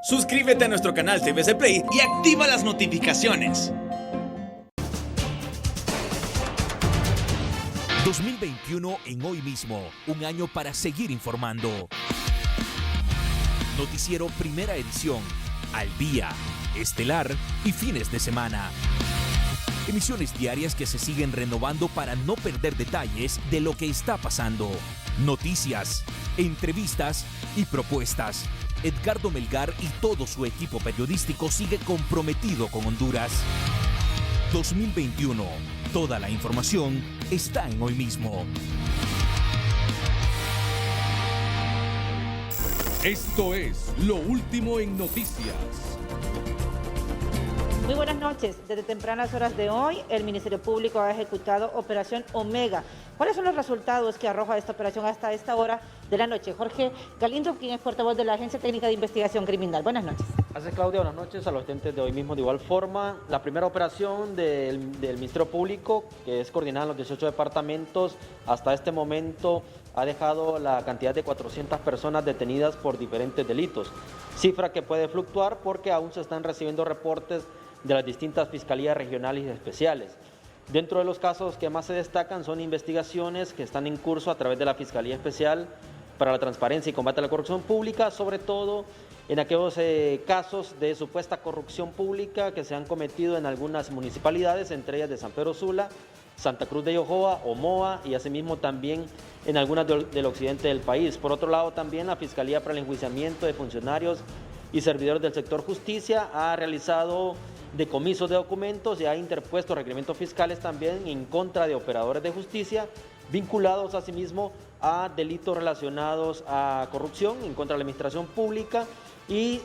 Suscríbete a nuestro canal TVC Play y activa las notificaciones. 2021 en Hoy Mismo, un año para seguir informando. Noticiero Primera Edición, al día, estelar y fines de semana. Emisiones diarias que se siguen renovando para no perder detalles de lo que está pasando. Noticias, entrevistas y propuestas. Edgardo Melgar y todo su equipo periodístico sigue comprometido con Honduras. 2021. Toda la información está en Hoy Mismo. Esto es lo último en noticias. Muy buenas noches. Desde tempranas horas de hoy, el Ministerio Público ha ejecutado Operación Omega. ¿Cuáles son los resultados que arroja esta operación hasta esta hora de la noche? Jorge Galindo, quien es portavoz de la Agencia Técnica de Investigación Criminal. Buenas noches. Gracias, Claudia. Buenas noches a los oyentes de Hoy Mismo. De igual forma, la primera operación del Ministerio Público, que es coordinada en los 18 departamentos, hasta este momento ha dejado la cantidad de 400 personas detenidas por diferentes delitos. Cifra que puede fluctuar porque aún se están recibiendo reportes de las distintas fiscalías regionales y especiales. Dentro de los casos que más se destacan son investigaciones que están en curso a través de la Fiscalía Especial para la Transparencia y Combate a la Corrupción Pública, sobre todo en aquellos casos de supuesta corrupción pública que se han cometido en algunas municipalidades, entre ellas de San Pedro Sula, Santa Cruz de Yojoa, Omoa y asimismo también en algunas del occidente del país. Por otro lado, también la Fiscalía para el Enjuiciamiento de Funcionarios y Servidores del Sector Justicia ha realizado decomisos de documentos y ha interpuesto requerimientos fiscales también en contra de operadores de justicia vinculados asimismo a delitos relacionados a corrupción en contra de la administración pública y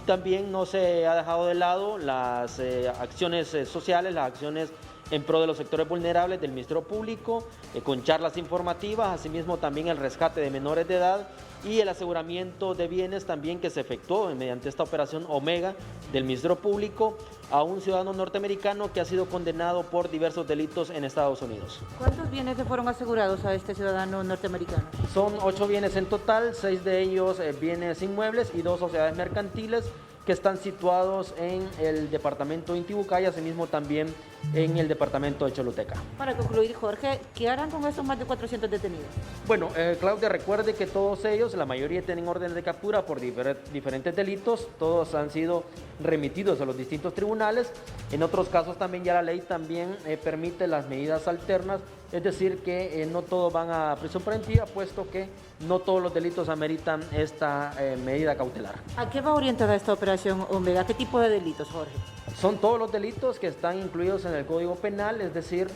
también no se ha dejado de lado las acciones sociales, las acciones en pro de los sectores vulnerables del Ministerio Público, con charlas informativas, asimismo también el rescate de menores de edad y el aseguramiento de bienes también que se efectuó mediante esta operación Omega del Ministerio Público a un ciudadano norteamericano que ha sido condenado por diversos delitos en Estados Unidos. ¿Cuántos bienes le fueron asegurados a este ciudadano norteamericano? Son 8 bienes en total, 6 de ellos bienes inmuebles y 2 sociedades mercantiles que están situados en el departamento de Intibucá y asimismo también en el departamento de Choluteca. Para concluir, Jorge, ¿qué harán con estos más de 400 detenidos? Bueno, Claudia, recuerde que todos ellos, la mayoría tienen órdenes de captura por diferentes delitos, todos han sido remitidos a los distintos tribunales. En otros casos también ya la ley también permite las medidas alternas, es decir que no todos van a prisión preventiva, puesto que no todos los delitos ameritan esta medida cautelar. ¿A qué va orientada esta operación Omega? ¿Qué tipo de delitos, Jorge? Son todos los delitos que están incluidos en el Código Penal, es decir,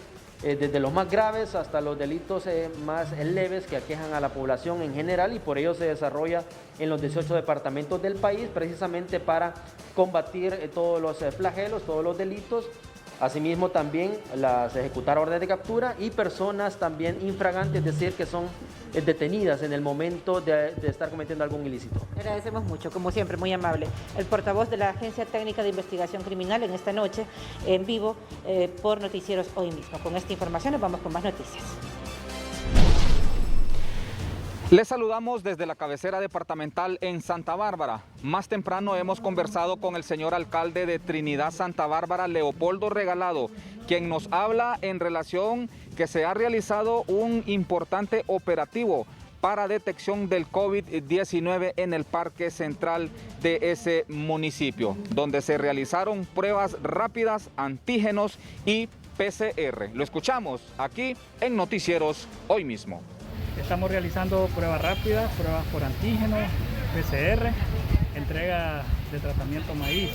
desde los más graves hasta los delitos más leves que aquejan a la población en general y por ello se desarrolla en los 18 departamentos del país precisamente para combatir todos los flagelos, todos los delitos. Asimismo también ejecutar órdenes de captura y personas también infragantes, es decir, que son detenidas en el momento de estar cometiendo algún ilícito. Agradecemos mucho, como siempre, muy amable. El portavoz de la Agencia Técnica de Investigación Criminal en esta noche, en vivo, por Noticieros Hoy Mismo. Con esta información nos vamos con más noticias. Les saludamos desde la cabecera departamental en Santa Bárbara. Más temprano hemos conversado con el señor alcalde de Trinidad Santa Bárbara, Leopoldo Regalado, quien nos habla en relación que se ha realizado un importante operativo para detección del COVID-19 en el parque central de ese municipio, donde se realizaron pruebas rápidas, antígenos y PCR. Lo escuchamos aquí en Noticieros Hoy Mismo. Estamos realizando pruebas rápidas, pruebas por antígenos, PCR, entrega de tratamiento maíz.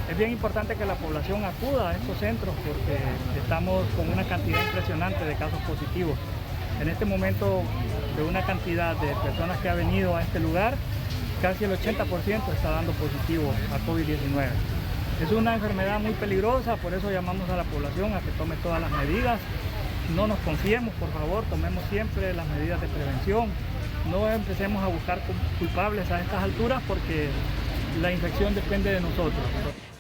Es bien importante que la población acuda a estos centros porque estamos con una cantidad impresionante de casos positivos. En este momento, de una cantidad de personas que ha venido a este lugar, casi el 80% está dando positivo a COVID-19. Es una enfermedad muy peligrosa, por eso llamamos a la población a que tome todas las medidas. No nos confiemos, por favor, tomemos siempre las medidas de prevención. No empecemos a buscar culpables a estas alturas porque la infección depende de nosotros.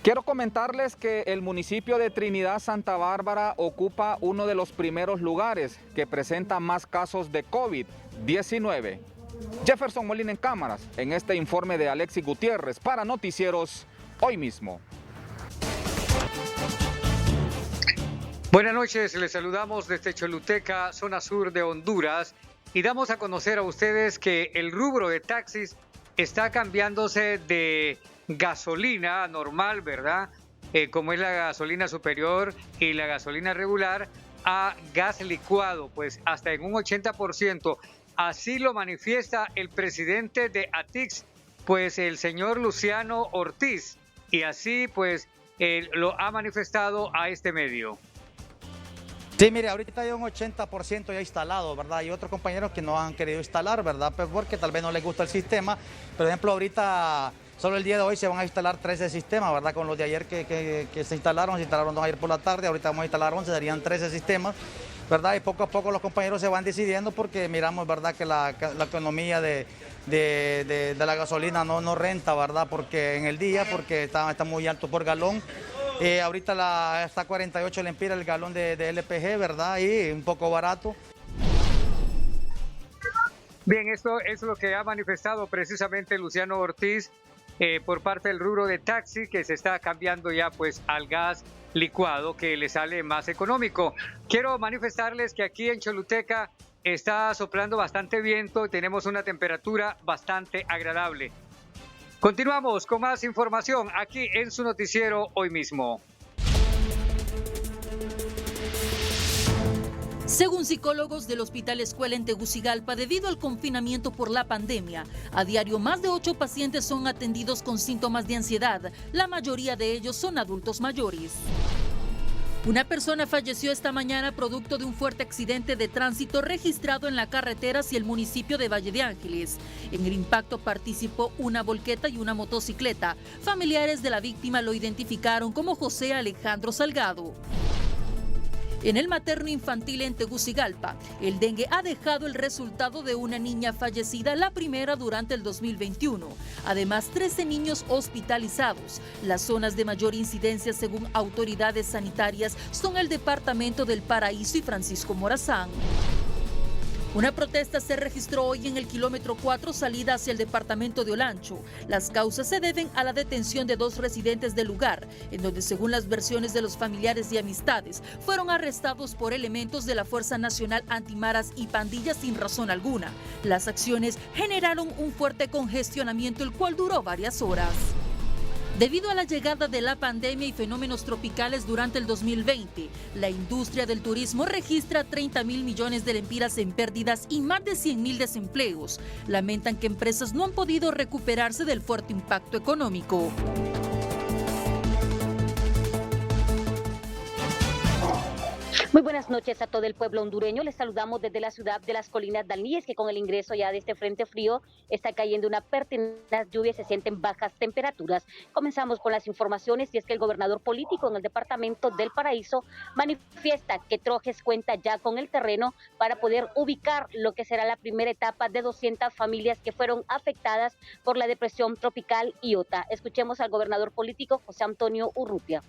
Quiero comentarles que el municipio de Trinidad Santa Bárbara ocupa uno de los primeros lugares que presenta más casos de COVID-19. Jefferson Molina en cámaras, en este informe de Alexis Gutiérrez para Noticieros Hoy Mismo. Buenas noches, les saludamos desde Choluteca, zona sur de Honduras, y damos a conocer a ustedes que el rubro de taxis está cambiándose de gasolina normal, ¿verdad? Como es la gasolina superior y la gasolina regular, a gas licuado, pues hasta en un 80%. Así lo manifiesta el presidente de ATIX, pues el señor Luciano Ortiz, y así pues lo ha manifestado a este medio. Sí, mire, ahorita hay un 80% ya instalado, ¿verdad? Hay otros compañeros que no han querido instalar, ¿verdad? Pues porque tal vez no les gusta el sistema. Por ejemplo, ahorita, solo el día de hoy se van a instalar 13 sistemas, ¿verdad? Con los de ayer que se instalaron 2 ayer por la tarde, ahorita vamos a instalar 11, serían 13 sistemas, ¿verdad? Y poco a poco los compañeros se van decidiendo porque miramos, ¿verdad? Que la economía de la gasolina no renta, ¿verdad? Porque en el día, porque está muy alto por galón. Ahorita está 48 lempiras el galón de LPG, ¿verdad? Y un poco barato. Bien, esto es lo que ha manifestado precisamente Luciano Ortiz por parte del rubro de taxi, que se está cambiando ya pues al gas licuado, que le sale más económico. Quiero manifestarles que aquí en Choluteca está soplando bastante viento y tenemos una temperatura bastante agradable. Continuamos con más información aquí en su noticiero Hoy Mismo. Según psicólogos del Hospital Escuela en Tegucigalpa, debido al confinamiento por la pandemia, a diario más de 8 pacientes son atendidos con síntomas de ansiedad. La mayoría de ellos son adultos mayores. Una persona falleció esta mañana producto de un fuerte accidente de tránsito registrado en la carretera hacia el municipio de Valle de Ángeles. En el impacto participó una volqueta y una motocicleta. Familiares de la víctima lo identificaron como José Alejandro Salgado. En el materno infantil en Tegucigalpa, el dengue ha dejado el resultado de una niña fallecida, la primera durante el 2021. Además, 13 niños hospitalizados. Las zonas de mayor incidencia, según autoridades sanitarias, son el departamento del Paraíso y Francisco Morazán. Una protesta se registró hoy en el kilómetro 4, salida hacia el departamento de Olancho. Las causas se deben a la detención de 2 residentes del lugar, en donde, según las versiones de los familiares y amistades, fueron arrestados por elementos de la Fuerza Nacional Antimaras y pandillas sin razón alguna. Las acciones generaron un fuerte congestionamiento, el cual duró varias horas. Debido a la llegada de la pandemia y fenómenos tropicales durante el 2020, la industria del turismo registra 30.000 millones de lempiras en pérdidas y más de 100.000 desempleos. Lamentan que empresas no han podido recuperarse del fuerte impacto económico. Muy buenas noches a todo el pueblo hondureño. Les saludamos desde la ciudad de las Colinas Dalníes, que con el ingreso ya de este frente frío está cayendo una pertinaz lluvia y se sienten bajas temperaturas. Comenzamos con las informaciones, y es que el gobernador político en el departamento del Paraíso manifiesta que Trojes cuenta ya con el terreno para poder ubicar lo que será la primera etapa de 200 familias que fueron afectadas por la depresión tropical Iota. Escuchemos al gobernador político José Antonio Urrutia.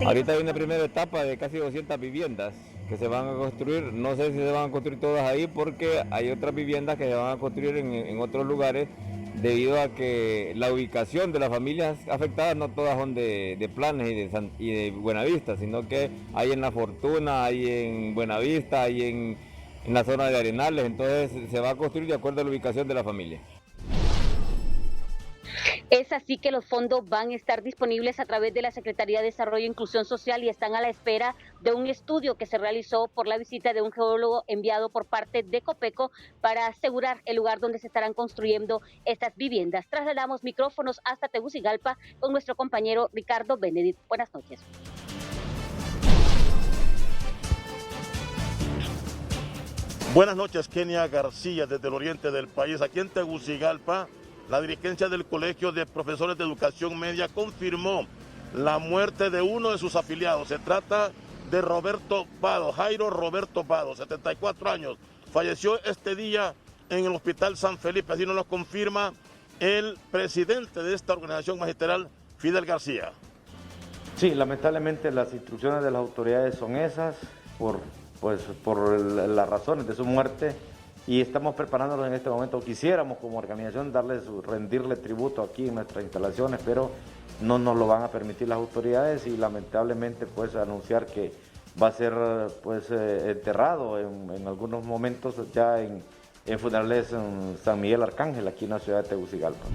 Ahorita hay una primera etapa de casi 200 viviendas que se van a construir. No sé si se van a construir todas ahí porque hay otras viviendas que se van a construir en otros lugares, debido a que la ubicación de las familias afectadas no todas son de Planes y de Buenavista, sino que hay en La Fortuna, hay en Buenavista, hay en la zona de Arenales. Entonces se va a construir de acuerdo a la ubicación de la familia. Es así que los fondos van a estar disponibles a través de la Secretaría de Desarrollo e Inclusión Social, y están a la espera de un estudio que se realizó por la visita de un geólogo enviado por parte de Copeco para asegurar el lugar donde se estarán construyendo estas viviendas. Trasladamos micrófonos hasta Tegucigalpa con nuestro compañero Ricardo Benedict. Buenas noches. Buenas noches, Kenia García, desde el oriente del país. Aquí en Tegucigalpa, la dirigencia del Colegio de Profesores de Educación Media confirmó la muerte de uno de sus afiliados. Se trata de Roberto Vado, Jairo Roberto Vado, 74 años. Falleció este día en el Hospital San Felipe, así nos lo confirma el presidente de esta organización magisterial, Fidel García. Sí, lamentablemente las instrucciones de las autoridades son esas, por las razones de su muerte. y estamos preparándonos en este momento. Quisiéramos como organización rendirle tributo aquí en nuestras instalaciones, pero no nos lo van a permitir las autoridades y lamentablemente pues anunciar que va a ser pues enterrado en algunos momentos ya en funerales en San Miguel Arcángel, aquí en la ciudad de Tegucigalpa.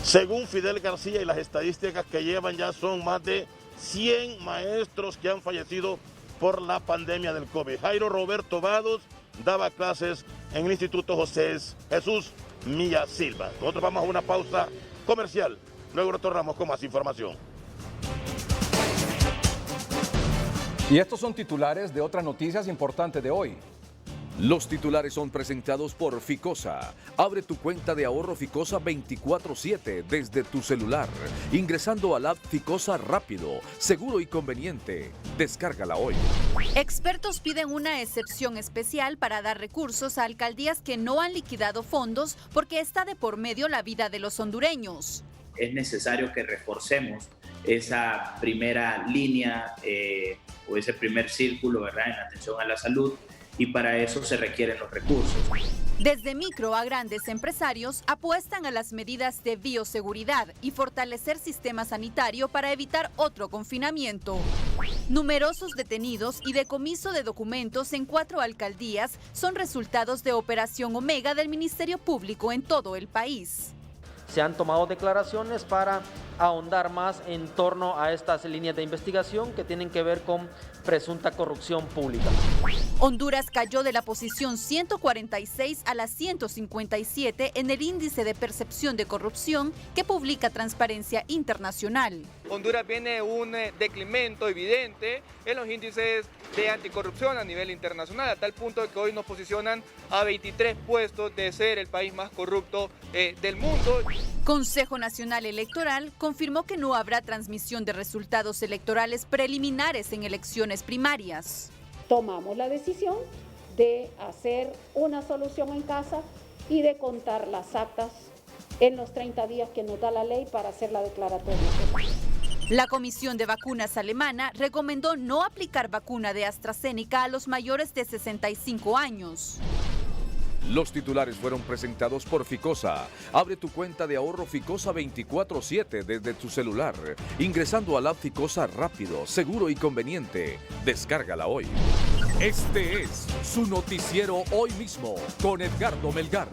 Según Fidel García y las estadísticas que llevan, ya son más de 100 maestros que han fallecido por la pandemia del COVID. Jairo Roberto Vados daba clases en el Instituto José Jesús Milla Silva. Nosotros vamos a una pausa comercial, luego retornamos con más información. Y estos son titulares de otras noticias importantes de hoy. Los titulares son presentados por Ficosa. Abre tu cuenta de ahorro Ficosa 24/7 desde tu celular, ingresando a la app Ficosa rápido, seguro y conveniente. Descárgala hoy. Expertos piden una excepción especial para dar recursos a alcaldías que no han liquidado fondos porque está de por medio la vida de los hondureños. Es necesario que reforcemos esa primera línea o ese primer círculo, ¿verdad?, en atención a la salud, y para eso se requieren los recursos. Desde micro a grandes empresarios apuestan a las medidas de bioseguridad y fortalecer sistema sanitario para evitar otro confinamiento. Numerosos detenidos y decomiso de documentos en 4 alcaldías son resultados de Operación Omega del Ministerio Público en todo el país. Se han tomado declaraciones para ahondar más en torno a estas líneas de investigación que tienen que ver con presunta corrupción pública. Honduras cayó de la posición 146 a la 157 en el índice de percepción de corrupción que publica Transparencia Internacional. Honduras viene un decremento evidente en los índices de anticorrupción a nivel internacional, a tal punto de que hoy nos posicionan a 23 puestos de ser el país más corrupto del mundo. Consejo Nacional Electoral confirmó que no habrá transmisión de resultados electorales preliminares en elecciones primarias. Tomamos la decisión de hacer una solución en casa y de contar las actas en los 30 días que nos da la ley para hacer la declaratoria. La Comisión de Vacunas alemana recomendó no aplicar vacuna de AstraZeneca a los mayores de 65 años. Los titulares fueron presentados por Ficosa. Abre tu cuenta de ahorro Ficosa 24/7 desde tu celular, ingresando a la app Ficosa rápido, seguro y conveniente. Descárgala hoy. Este es su noticiero Hoy Mismo con Edgardo Melgar.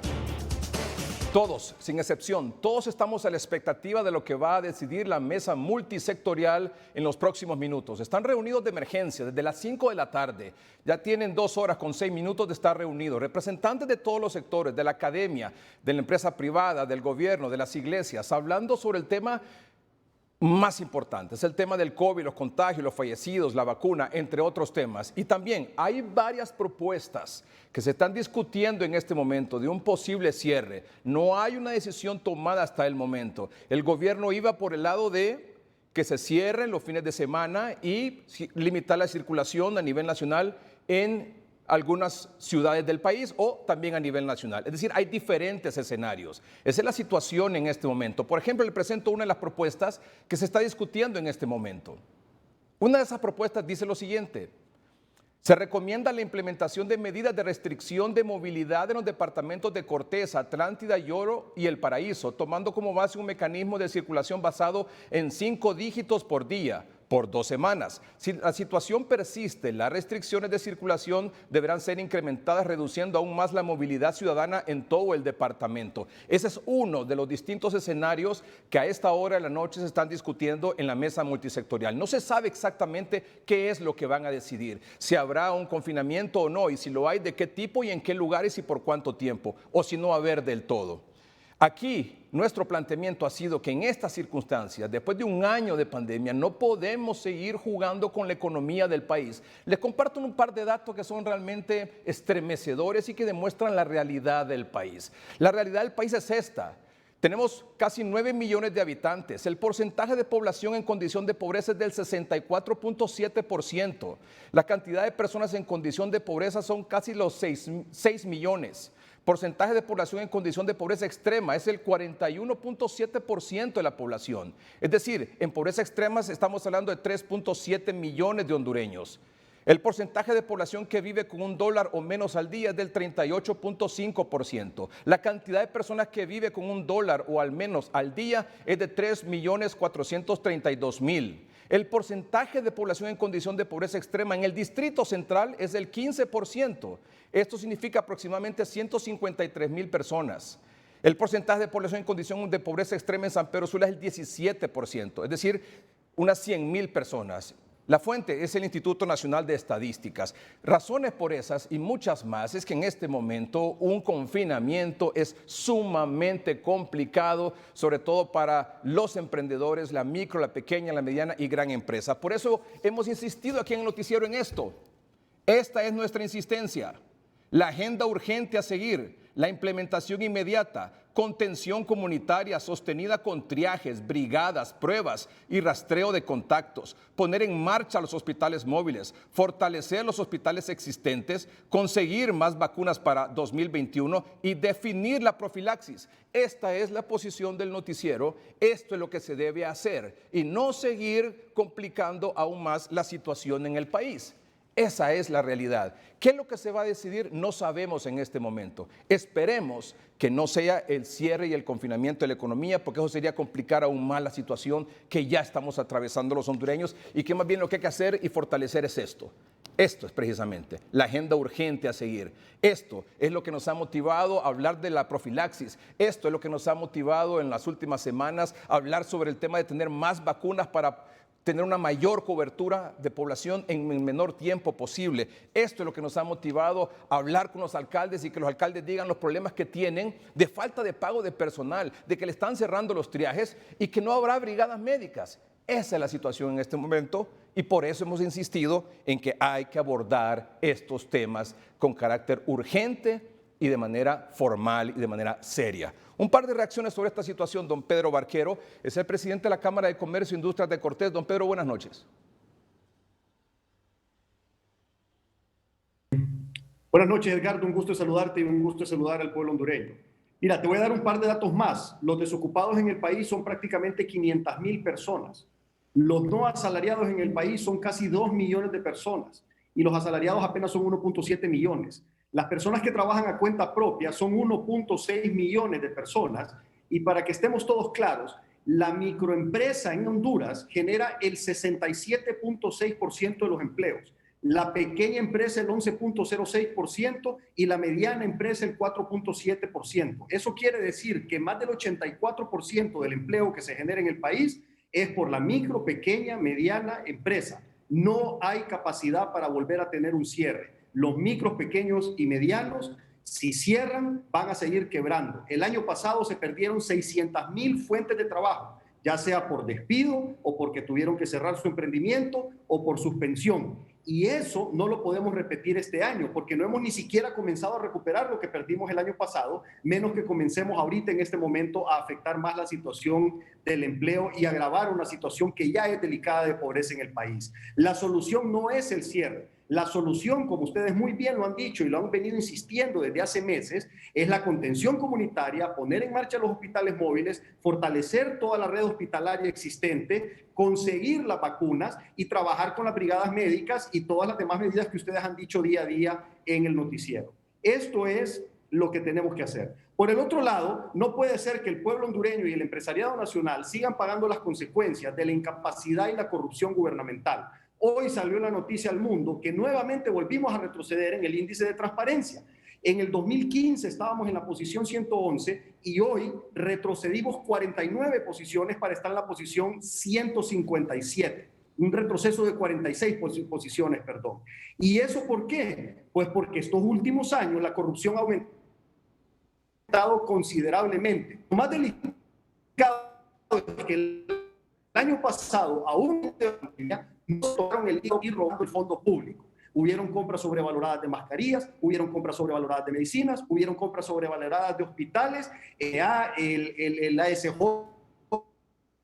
Todos, sin excepción, todos estamos a la expectativa de lo que va a decidir la mesa multisectorial en los próximos minutos. Están reunidos de emergencia desde las 5 de la tarde. Ya tienen 2 horas con 6 minutos de estar reunidos. Representantes de todos los sectores, de la academia, de la empresa privada, del gobierno, de las iglesias, hablando sobre el tema más importante. Es el tema del COVID, los contagios, los fallecidos, la vacuna, entre otros temas. Y también hay varias propuestas que se están discutiendo en este momento de un posible cierre. No hay una decisión tomada hasta el momento. El gobierno iba por el lado de que se cierren los fines de semana y limitar la circulación a nivel nacional en algunas ciudades del país o también a nivel nacional. Es decir, hay diferentes escenarios. Esa es la situación en este momento. Por ejemplo, le presento una de las propuestas que se está discutiendo en este momento. Una de esas propuestas dice lo siguiente: se recomienda la implementación de medidas de restricción de movilidad en los departamentos de Cortés, Atlántida, Yoro y El Paraíso, tomando como base un mecanismo de circulación basado en 5 dígitos por día, por 2 semanas. Si la situación persiste, las restricciones de circulación deberán ser incrementadas, reduciendo aún más la movilidad ciudadana en todo el departamento. Ese es uno de los distintos escenarios que a esta hora de la noche se están discutiendo en la mesa multisectorial. No se sabe exactamente qué es lo que van a decidir, si habrá un confinamiento o no, y si lo hay, de qué tipo y en qué lugares y por cuánto tiempo, o si no va a haber del todo. Aquí nuestro planteamiento ha sido que en estas circunstancias, después de un año de pandemia, no podemos seguir jugando con la economía del país. Les comparto un par de datos que son realmente estremecedores y que demuestran la realidad del país. La realidad del país es esta. Tenemos casi 9 millones de habitantes. El porcentaje de población en condición de pobreza es del 64.7%. La cantidad de personas en condición de pobreza son casi los 6 millones. Porcentaje de población en condición de pobreza extrema es el 41.7% de la población. Es decir, en pobreza extrema estamos hablando de 3.7 millones de hondureños. El porcentaje de población que vive con $1 o menos al día es del 38.5%. La cantidad de personas que vive con $1 o al menos al día es de 3.432.000. El porcentaje de población en condición de pobreza extrema en el Distrito Central es del 15%. Esto significa aproximadamente 153.000 personas. El porcentaje de población en condición de pobreza extrema en San Pedro Sula es el 17%, es decir, unas 100.000 personas. La fuente es el Instituto Nacional de Estadísticas. Razones por esas y muchas más es que en este momento un confinamiento es sumamente complicado, sobre todo para los emprendedores, la micro, la pequeña, la mediana y gran empresa. Por eso hemos insistido aquí en el noticiero en esto. Esta es nuestra insistencia. La agenda urgente a seguir, la implementación inmediata, contención comunitaria sostenida con triajes, brigadas, pruebas y rastreo de contactos, poner en marcha los hospitales móviles, fortalecer los hospitales existentes, conseguir más vacunas para 2021 y definir la profilaxis. Esta es la posición del noticiero, esto es lo que se debe hacer y no seguir complicando aún más la situación en el país. Esa es la realidad. ¿Qué es lo que se va a decidir? No sabemos en este momento. Esperemos que no sea el cierre y el confinamiento de la economía, porque eso sería complicar aún más la situación que ya estamos atravesando los hondureños y que más bien lo que hay que hacer y fortalecer es esto. Esto es precisamente la agenda urgente a seguir. Esto es lo que nos ha motivado a hablar de la profilaxis. Esto es lo que nos ha motivado en las últimas semanas a hablar sobre el tema de tener más vacunas para tener una mayor cobertura de población en el menor tiempo posible. Esto es lo que nos ha motivado a hablar con los alcaldes y que los alcaldes digan los problemas que tienen de falta de pago de personal, de que le están cerrando los triajes y que no habrá brigadas médicas. Esa es la situación en este momento y por eso hemos insistido en que hay que abordar estos temas con carácter urgente y de manera formal y de manera seria. Un par de reacciones sobre esta situación. Don Pedro Barquero es el presidente de la Cámara de Comercio e Industrias de Cortés. Don Pedro, buenas noches. Buenas noches, Edgardo. Un gusto saludarte y un gusto saludar al pueblo hondureño. Mira, te voy a dar un par de datos más. Los desocupados en el país son prácticamente 500.000 personas. Los no asalariados en el país son casi 2 millones de personas y los asalariados apenas son 1.7 millones. Las personas que trabajan a cuenta propia son 1.6 millones de personas y para que estemos todos claros, la microempresa en Honduras genera el 67.6% de los empleos, la pequeña empresa el 11.06% y la mediana empresa el 4.7%. Eso quiere decir que más del 84% del empleo que se genera en el país es por la micro, pequeña, mediana empresa. No hay capacidad para volver a tener un cierre. Los micros, pequeños y medianos, si cierran, van a seguir quebrando. El año pasado se perdieron 600.000 fuentes de trabajo, ya sea por despido o porque tuvieron que cerrar su emprendimiento o por suspensión. Y eso no lo podemos repetir este año porque no hemos ni siquiera comenzado a recuperar lo que perdimos el año pasado, menos que comencemos ahorita en este momento a afectar más la situación del empleo y agravar una situación que ya es delicada de pobreza en el país. La solución no es el cierre. La solución, como ustedes muy bien lo han dicho y lo han venido insistiendo desde hace meses, es la contención comunitaria, poner en marcha los hospitales móviles, fortalecer toda la red hospitalaria existente, conseguir las vacunas y trabajar con las brigadas médicas y todas las demás medidas que ustedes han dicho día a día en el noticiero. Esto es lo que tenemos que hacer. Por el otro lado, no puede ser que el pueblo hondureño y el empresariado nacional sigan pagando las consecuencias de la incapacidad y la corrupción gubernamental. Hoy salió la noticia al mundo que nuevamente volvimos a retroceder en el índice de transparencia. En el 2015 estábamos en la posición 111 y hoy retrocedimos 49 posiciones para estar en la posición 157. Un retroceso de 46 posiciones, perdón. ¿Y eso por qué? Pues porque estos últimos años la corrupción ha aumentado considerablemente. Lo más delicado es que el año pasado, aún no tocaron el hilo y robando el fondo público. Hubieron compras sobrevaloradas de mascarillas, hubieron compras sobrevaloradas de medicinas, hubieron compras sobrevaloradas de hospitales, el ASJ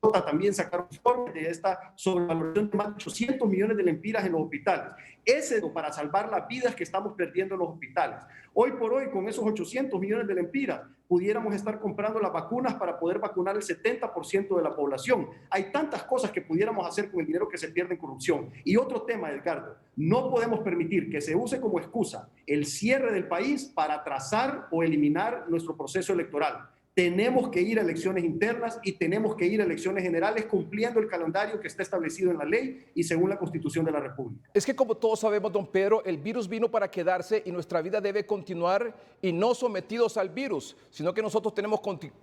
también sacaron informes de esta sobrevaloración de más de 800 millones de lempiras en los hospitales. Ese para salvar las vidas que estamos perdiendo en los hospitales. Hoy por hoy, con esos 800 millones de lempiras, pudiéramos estar comprando las vacunas para poder vacunar el 70% de la población. Hay tantas cosas que pudiéramos hacer con el dinero que se pierde en corrupción. Y otro tema, Edgardo, no podemos permitir que se use como excusa el cierre del país para atrasar o eliminar nuestro proceso electoral. Tenemos que ir a elecciones internas y tenemos que ir a elecciones generales cumpliendo el calendario que está establecido en la ley y según la Constitución de la República. Es que como todos sabemos, don Pedro, el virus vino para quedarse y nuestra vida debe continuar y no sometidos al virus, sino que nosotros tenemos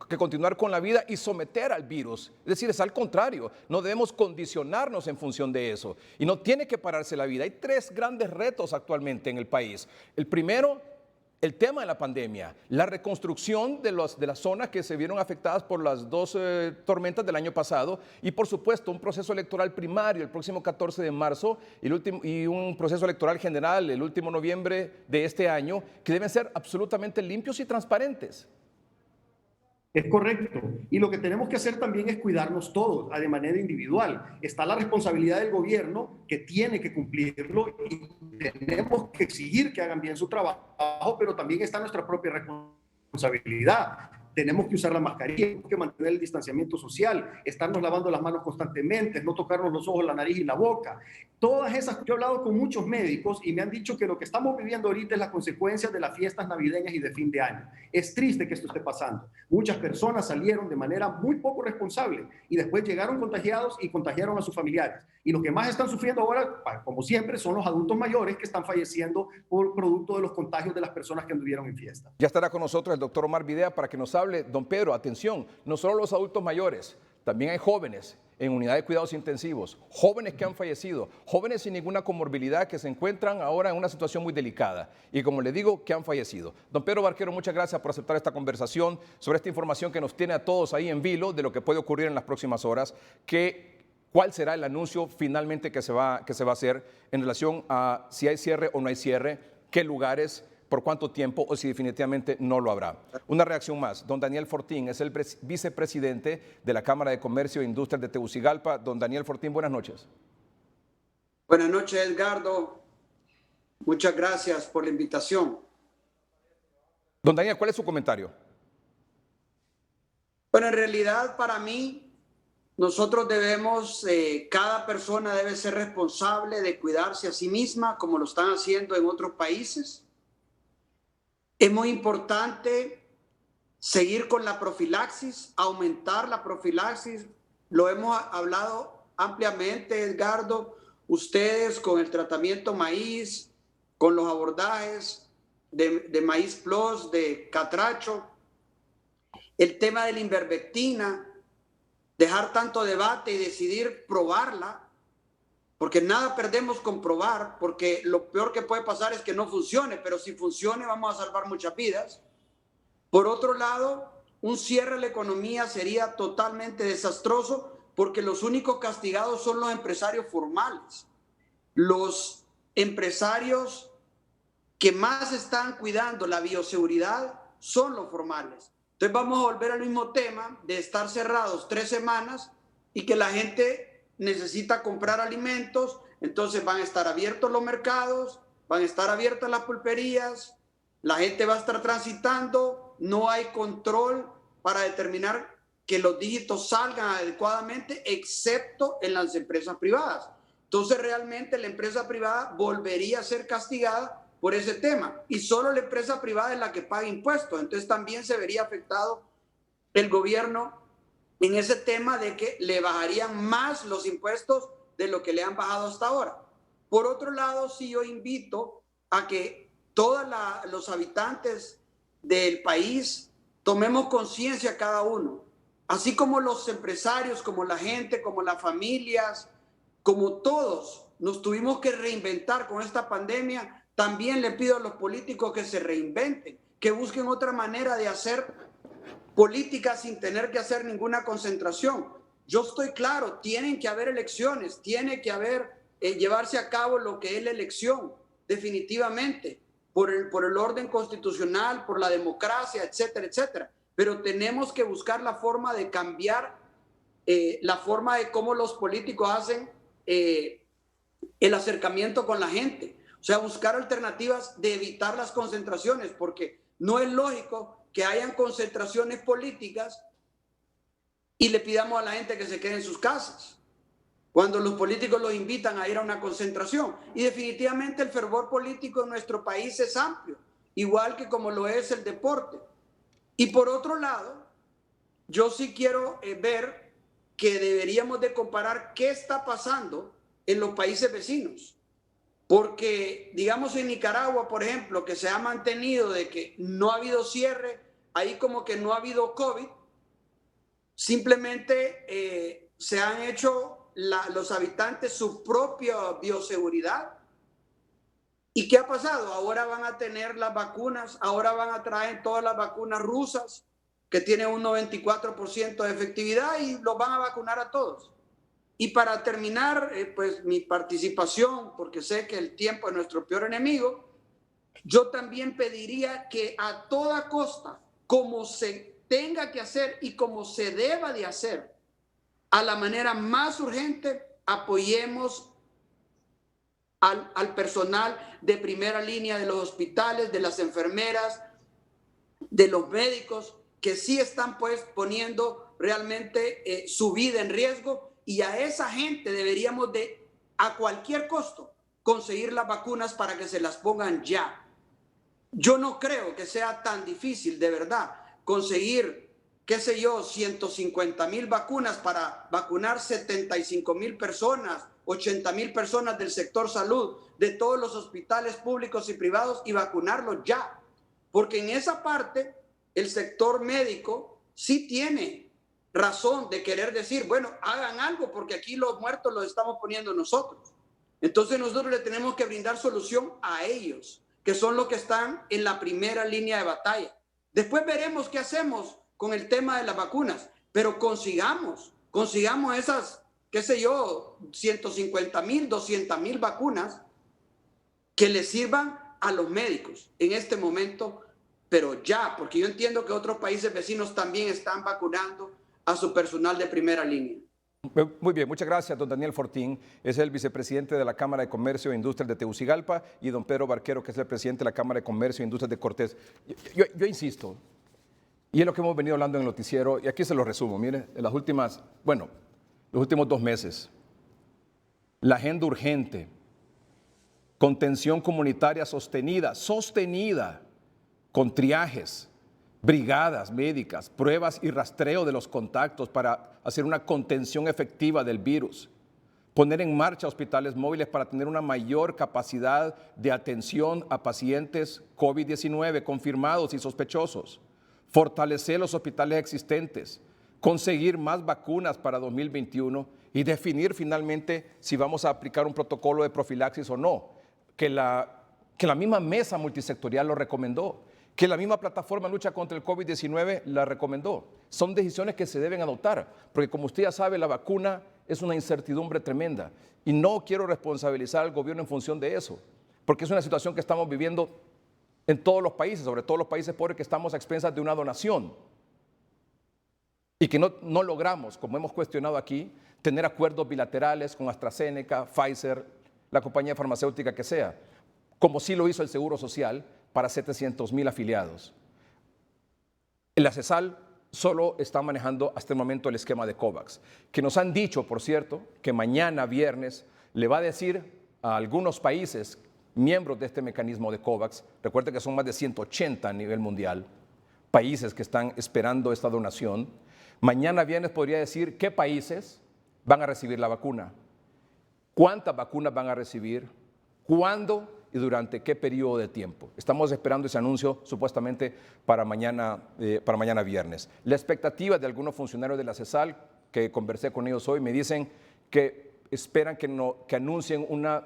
que continuar con la vida y someter al virus. Es decir, es al contrario, no debemos condicionarnos en función de eso y no tiene que pararse la vida. Hay 3 grandes retos actualmente en el país. El primero, el tema de la pandemia, la reconstrucción de las zonas que se vieron afectadas por las 2 tormentas del año pasado y por supuesto un proceso electoral primario el próximo 14 de marzo y un proceso electoral general el último noviembre de este año que deben ser absolutamente limpios y transparentes. Es correcto. Y lo que tenemos que hacer también es cuidarnos todos, de manera individual. Está la responsabilidad del gobierno que tiene que cumplirlo y tenemos que exigir que hagan bien su trabajo, pero también está nuestra propia responsabilidad. Tenemos que usar la mascarilla, tenemos que mantener el distanciamiento social, estarnos lavando las manos constantemente, no tocarnos los ojos, la nariz y la boca. Todas esas, yo he hablado con muchos médicos y me han dicho que lo que estamos viviendo ahorita es la consecuencia de las fiestas navideñas y de fin de año. Es triste que esto esté pasando. Muchas personas salieron de manera muy poco responsable y después llegaron contagiados y contagiaron a sus familiares. Y los que más están sufriendo ahora, como siempre, son los adultos mayores que están falleciendo por producto de los contagios de las personas que anduvieron en fiesta. Ya estará con nosotros el doctor Omar Videa para que nos hable. Don Pedro, atención, no solo los adultos mayores, también hay jóvenes en unidades de cuidados intensivos, jóvenes que han fallecido, jóvenes sin ninguna comorbilidad que se encuentran ahora en una situación muy delicada y como le digo, que han fallecido. Don Pedro Barquero, muchas gracias por aceptar esta conversación sobre esta información que nos tiene a todos ahí en vilo de lo que puede ocurrir en las próximas horas, cuál será el anuncio finalmente que se va a hacer en relación a si hay cierre o no hay cierre, qué lugares, por cuánto tiempo o si definitivamente no lo habrá. Una reacción más. Don Daniel Fortín es el vicepresidente de la Cámara de Comercio e Industrias de Tegucigalpa. Don Daniel Fortín, buenas noches. Buenas noches, Edgardo. Muchas gracias por la invitación. Don Daniel, ¿cuál es su comentario? Bueno, en realidad para mí, nosotros debemos, cada persona debe ser responsable de cuidarse a sí misma, como lo están haciendo en otros países. Es muy importante seguir con la profilaxis, aumentar la profilaxis. Lo hemos hablado ampliamente, Edgardo, ustedes con el tratamiento maíz, con los abordajes de Maíz Plus, de Catracho, el tema de la ivermectina, dejar tanto debate y decidir probarla, porque nada perdemos con probar, porque lo peor que puede pasar es que no funcione, pero si funcione vamos a salvar muchas vidas. Por otro lado, un cierre de la economía sería totalmente desastroso porque los únicos castigados son los empresarios formales. Los empresarios que más están cuidando la bioseguridad son los formales. Entonces vamos a volver al mismo tema de estar cerrados 3 semanas y que la gente necesita comprar alimentos, entonces van a estar abiertos los mercados, van a estar abiertas las pulperías, la gente va a estar transitando, no hay control para determinar que los dígitos salgan adecuadamente, excepto en las empresas privadas. Entonces realmente la empresa privada volvería a ser castigada por ese tema y solo la empresa privada es la que paga impuestos, entonces también se vería afectado el gobierno en ese tema de que le bajarían más los impuestos de lo que le han bajado hasta ahora. Por otro lado, sí yo invito a que todos los habitantes del país tomemos conciencia cada uno, así como los empresarios, como la gente, como las familias, como todos nos tuvimos que reinventar con esta pandemia. También le pido a los políticos que se reinventen, que busquen otra manera de hacer política sin tener que hacer ninguna concentración. Yo estoy claro, tienen que haber elecciones, tiene que haber, llevarse a cabo lo que es la elección, definitivamente, por el orden constitucional, por la democracia, etcétera, etcétera. Pero tenemos que buscar la forma de cambiar la forma de cómo los políticos hacen el acercamiento con la gente. O sea, buscar alternativas de evitar las concentraciones, porque no es lógico que hayan concentraciones políticas y le pidamos a la gente que se quede en sus casas, cuando los políticos los invitan a ir a una concentración. Y definitivamente el fervor político en nuestro país es amplio, igual que como lo es el deporte. Y por otro lado, yo sí quiero ver que deberíamos de comparar qué está pasando en los países vecinos. Porque, digamos, en Nicaragua, por ejemplo, que se ha mantenido de que no ha habido cierre, ahí como que no ha habido COVID, simplemente se han hecho los habitantes su propia bioseguridad. ¿Y qué ha pasado? Ahora van a tener las vacunas, ahora van a traer todas las vacunas rusas, que tienen un 94% de efectividad, y los van a vacunar a todos. Y para terminar, pues mi participación, porque sé que el tiempo es nuestro peor enemigo, yo también pediría que a toda costa, como se tenga que hacer y como se deba de hacer, a la manera más urgente, apoyemos al personal de primera línea de los hospitales, de las enfermeras, de los médicos, que sí están pues poniendo realmente su vida en riesgo. Y a esa gente deberíamos de, a cualquier costo, conseguir las vacunas para que se las pongan ya. Yo no creo que sea tan difícil, de verdad, conseguir, qué sé yo, 150,000 vacunas para vacunar 75,000 personas, 80,000 personas del sector salud, de todos los hospitales públicos y privados, y vacunarlos ya. Porque en esa parte, el sector médico sí tiene razón de querer decir, bueno, hagan algo porque aquí los muertos los estamos poniendo nosotros. Entonces nosotros le tenemos que brindar solución a ellos, que son los que están en la primera línea de batalla. Después veremos qué hacemos con el tema de las vacunas, pero consigamos esas, qué sé yo, 150,000, 200,000 vacunas que les sirvan a los médicos en este momento, pero ya, porque yo entiendo que otros países vecinos también están vacunando a su personal de primera línea. Muy bien, muchas gracias, don Daniel Fortín. Es el vicepresidente de la Cámara de Comercio e Industrias de Tegucigalpa, y don Pedro Barquero, que es el presidente de la Cámara de Comercio e Industrias de Cortés. Yo insisto, y es lo que hemos venido hablando en el noticiero, y aquí se lo resumo. Mire, en los últimos 2 meses, la agenda urgente, contención comunitaria sostenida, con triajes, brigadas médicas, pruebas y rastreo de los contactos para hacer una contención efectiva del virus, poner en marcha hospitales móviles para tener una mayor capacidad de atención a pacientes COVID-19 confirmados y sospechosos, fortalecer los hospitales existentes, conseguir más vacunas para 2021 y definir finalmente si vamos a aplicar un protocolo de profilaxis o no, que la misma mesa multisectorial lo recomendó, que la misma plataforma lucha contra el COVID-19 la recomendó. Son decisiones que se deben adoptar, porque como usted ya sabe, la vacuna es una incertidumbre tremenda y no quiero responsabilizar al gobierno en función de eso, porque es una situación que estamos viviendo en todos los países, sobre todo los países pobres, que estamos a expensas de una donación y que no logramos, como hemos cuestionado aquí, tener acuerdos bilaterales con AstraZeneca, Pfizer, la compañía farmacéutica que sea, como sí lo hizo el Seguro Social para 700,000 afiliados. El ACESAL solo está manejando hasta el momento el esquema de COVAX, que nos han dicho, por cierto, que mañana viernes le va a decir a algunos países miembros de este mecanismo de COVAX, recuerden que son más de 180 a nivel mundial, países que están esperando esta donación, mañana viernes podría decir qué países van a recibir la vacuna, cuántas vacunas van a recibir, cuándo y durante qué periodo de tiempo. Estamos esperando ese anuncio supuestamente para mañana viernes. La expectativa de algunos funcionarios de la CESAL, que conversé con ellos hoy, me dicen que esperan que anuncien una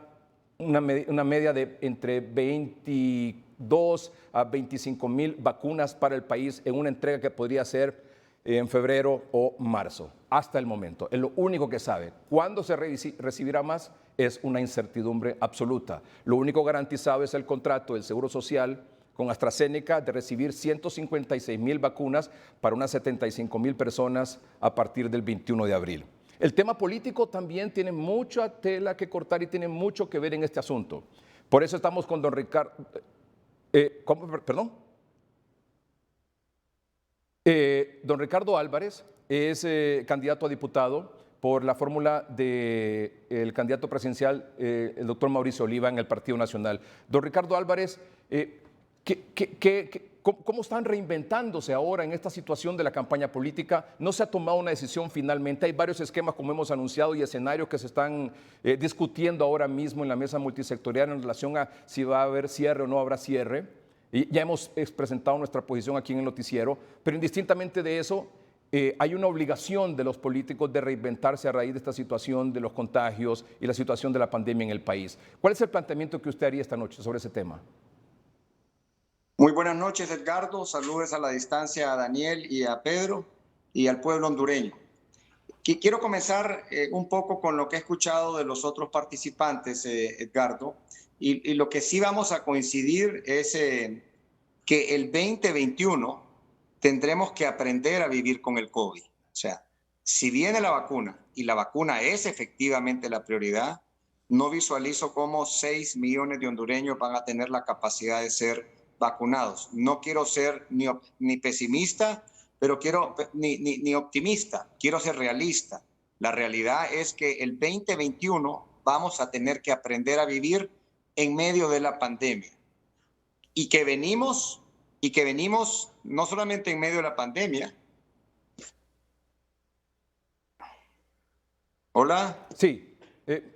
media de entre 22 a 25,000 vacunas para el país en una entrega que podría ser en febrero o marzo, hasta el momento. Es lo único que sabe. ¿Cuándo se recibirá más? Es una incertidumbre absoluta. Lo único garantizado es el contrato del Seguro Social con AstraZeneca de recibir 156,000 vacunas para unas 75,000 personas a partir del 21 de abril. El tema político también tiene mucha tela que cortar y tiene mucho que ver en este asunto. Por eso estamos con don Ricardo... don Ricardo Álvarez es candidato a diputado por la fórmula del candidato presidencial, el doctor Mauricio Oliva, en el Partido Nacional. Don Ricardo Álvarez, ¿cómo están reinventándose ahora en esta situación de la campaña política? No se ha tomado una decisión finalmente. Hay varios esquemas, como hemos anunciado, y escenarios que se están discutiendo ahora mismo en la mesa multisectorial en relación a si va a haber cierre o no habrá cierre. Y ya hemos presentado nuestra posición aquí en el noticiero, pero indistintamente de eso, hay una obligación de los políticos de reinventarse a raíz de esta situación de los contagios y la situación de la pandemia en el país. ¿Cuál es el planteamiento que usted haría esta noche sobre ese tema? Muy buenas noches, Edgardo. Saludos a la distancia a Daniel y a Pedro y al pueblo hondureño. Quiero comenzar un poco con lo que he escuchado de los otros participantes, Edgardo, y lo que sí vamos a coincidir es que el 2021 tendremos que aprender a vivir con el COVID. O sea, si viene la vacuna y la vacuna es efectivamente la prioridad, no visualizo cómo 6 millones de hondureños van a tener la capacidad de ser vacunados. No quiero ser ni pesimista, pero ni optimista. Quiero ser realista. La realidad es que el 2021 vamos a tener que aprender a vivir en medio de la pandemia. Y que venimos no solamente en medio de la pandemia. ¿Hola? Sí,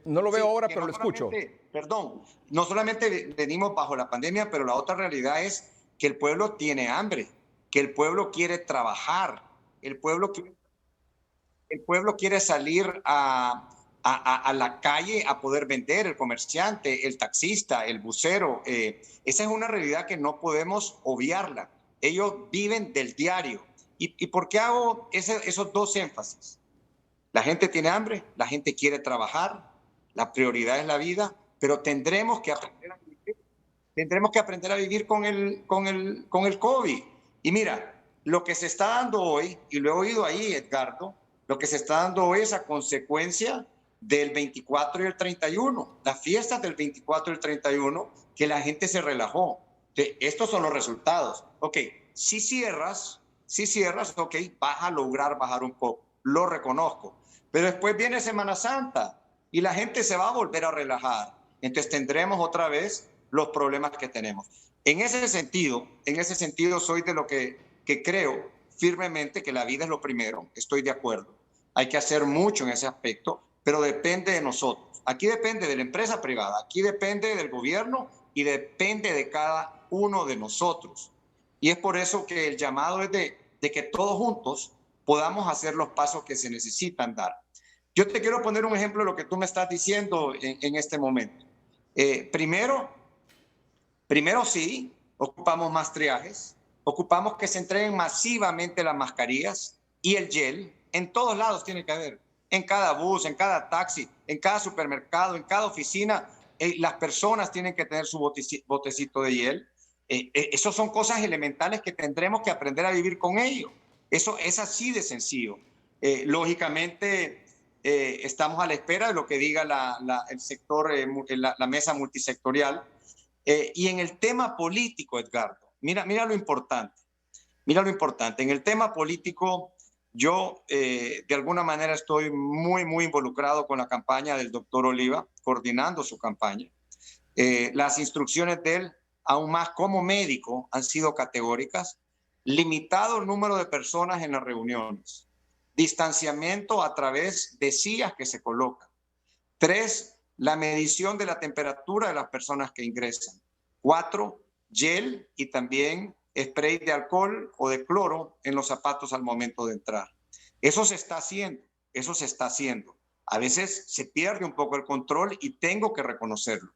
no lo veo ahora, pero lo escucho. Perdón, no solamente venimos bajo la pandemia, pero la otra realidad es que el pueblo tiene hambre, que el pueblo quiere trabajar, el pueblo quiere salir a la calle a poder vender, el comerciante, el taxista, el bucero. Esa es una realidad que no podemos obviarla. Ellos viven del diario. ¿Y por qué hago esos dos énfasis? La gente tiene hambre, la gente quiere trabajar, la prioridad es la vida, pero tendremos que aprender a vivir con el COVID. Y mira, lo que se está dando hoy, y lo he oído ahí, Edgardo, lo que se está dando hoy es a consecuencia del 24 y el 31, las fiestas del 24 y el 31, que la gente se relajó. Estos son los resultados. Ok, si cierras, ok, vas a lograr bajar un poco, lo reconozco. Pero después viene Semana Santa y la gente se va a volver a relajar. Entonces tendremos otra vez los problemas que tenemos. En ese sentido soy de lo que creo firmemente que la vida es lo primero. Estoy de acuerdo. Hay que hacer mucho en ese aspecto, pero depende de nosotros. Aquí depende de la empresa privada, aquí depende del gobierno y depende de cada uno de nosotros. Y es por eso que el llamado es de que todos juntos podamos hacer los pasos que se necesitan dar. Yo te quiero poner un ejemplo de lo que tú me estás diciendo en este momento. Primero sí, ocupamos más triajes, ocupamos que se entreguen masivamente las mascarillas y el gel. En todos lados tiene que haber, en cada bus, en cada taxi, en cada supermercado, en cada oficina, las personas tienen que tener su botecito de gel. Esas son cosas elementales que tendremos que aprender a vivir con ello. Eso es así de sencillo. Lógicamente, estamos a la espera de lo que diga el sector, la mesa multisectorial. Y en el tema político, Edgardo, mira lo importante. Mira lo importante. En el tema político, yo de alguna manera estoy muy involucrado con la campaña del doctor Oliva, coordinando su campaña. Las instrucciones de él, aún más como médico, han sido categóricas. Limitado el número de personas en las reuniones. Distanciamiento a través de sillas que se colocan. 3, la medición de la temperatura de las personas que ingresan. 4, gel y también spray de alcohol o de cloro en los zapatos al momento de entrar. Eso se está haciendo. A veces se pierde un poco el control y tengo que reconocerlo.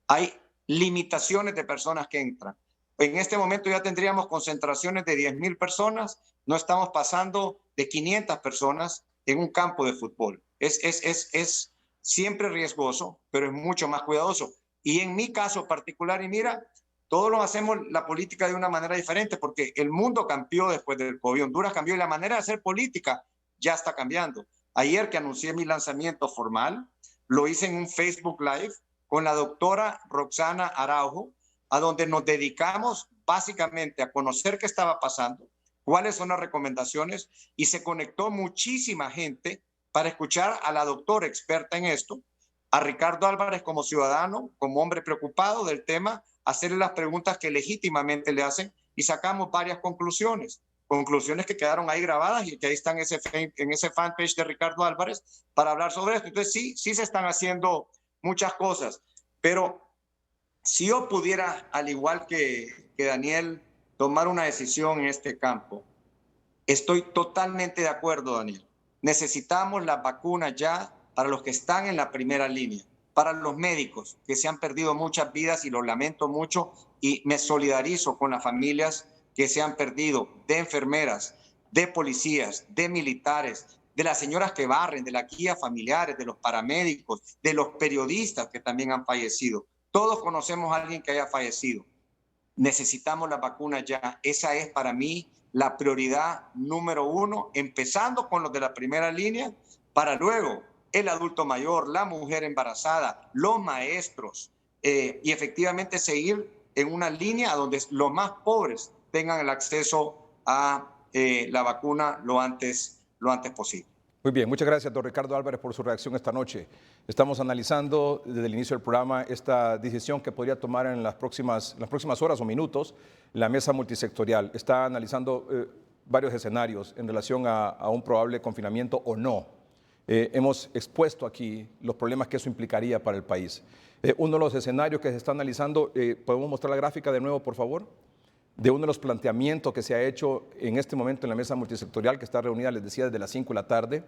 Hay limitaciones de personas que entran. En este momento ya tendríamos concentraciones de 10,000 personas, no estamos pasando de 500 personas en un campo de fútbol. Es siempre riesgoso, pero es mucho más cuidadoso. Y en mi caso particular, y mira, todos lo hacemos la política de una manera diferente porque el mundo cambió después del COVID, Honduras cambió y la manera de hacer política ya está cambiando. Ayer que anuncié mi lanzamiento formal, lo hice en un Facebook Live con la doctora Roxana Araujo, a donde nos dedicamos básicamente a conocer qué estaba pasando, cuáles son las recomendaciones, y se conectó muchísima gente para escuchar a la doctora experta en esto, a Ricardo Álvarez como ciudadano, como hombre preocupado del tema, hacerle las preguntas que legítimamente le hacen y sacamos varias conclusiones que quedaron ahí grabadas y que ahí están en ese fanpage de Ricardo Álvarez para hablar sobre esto. Entonces sí se están haciendo muchas cosas, pero si yo pudiera, al igual que Daniel, tomar una decisión en este campo, estoy totalmente de acuerdo, Daniel. Necesitamos las vacunas ya para los que están en la primera línea, para los médicos que se han perdido muchas vidas y lo lamento mucho y me solidarizo con las familias que se han perdido, de enfermeras, de policías, de militares, de las señoras que barren, de las guías familiares, de los paramédicos, de los periodistas que también han fallecido. Todos conocemos a alguien que haya fallecido. Necesitamos las vacunas ya. Esa es para mí la prioridad número 1, empezando con los de la primera línea, para luego el adulto mayor, la mujer embarazada, los maestros, y efectivamente seguir en una línea donde los más pobres tengan el acceso a la vacuna lo antes posible. Muy bien, muchas gracias, don Ricardo Álvarez, por su reacción esta noche. Estamos analizando desde el inicio del programa esta decisión que podría tomar en las próximas horas o minutos la mesa multisectorial. Está analizando varios escenarios en relación a un probable confinamiento o no. Hemos expuesto aquí los problemas que eso implicaría para el país. Uno de los escenarios que se está analizando, ¿podemos mostrar la gráfica de nuevo, por favor? De uno de los planteamientos que se ha hecho en este momento en la mesa multisectorial, que está reunida, les decía, desde las 5 de la tarde,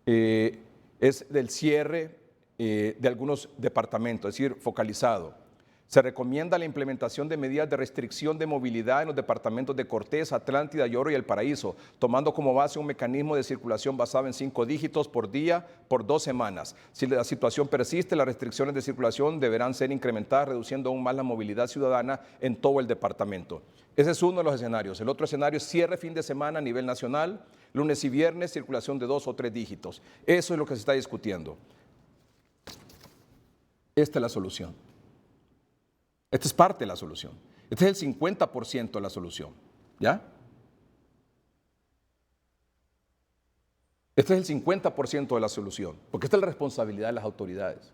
es del cierre de algunos departamentos, es decir, focalizado. Se recomienda la implementación de medidas de restricción de movilidad en los departamentos de Cortés, Atlántida, Lloro y El Paraíso, tomando como base un mecanismo de circulación basado en 5 dígitos por día por 2 semanas. Si la situación persiste, las restricciones de circulación deberán ser incrementadas, reduciendo aún más la movilidad ciudadana en todo el departamento. Ese es uno de los escenarios. El otro escenario es cierre fin de semana a nivel nacional, lunes y viernes, circulación de 2 o 3 dígitos. Eso es lo que se está discutiendo. Esta es la solución. Esta es parte de la solución. Este es el 50% de la solución. ¿Ya? Este es el 50% de la solución, porque esta es la responsabilidad de las autoridades.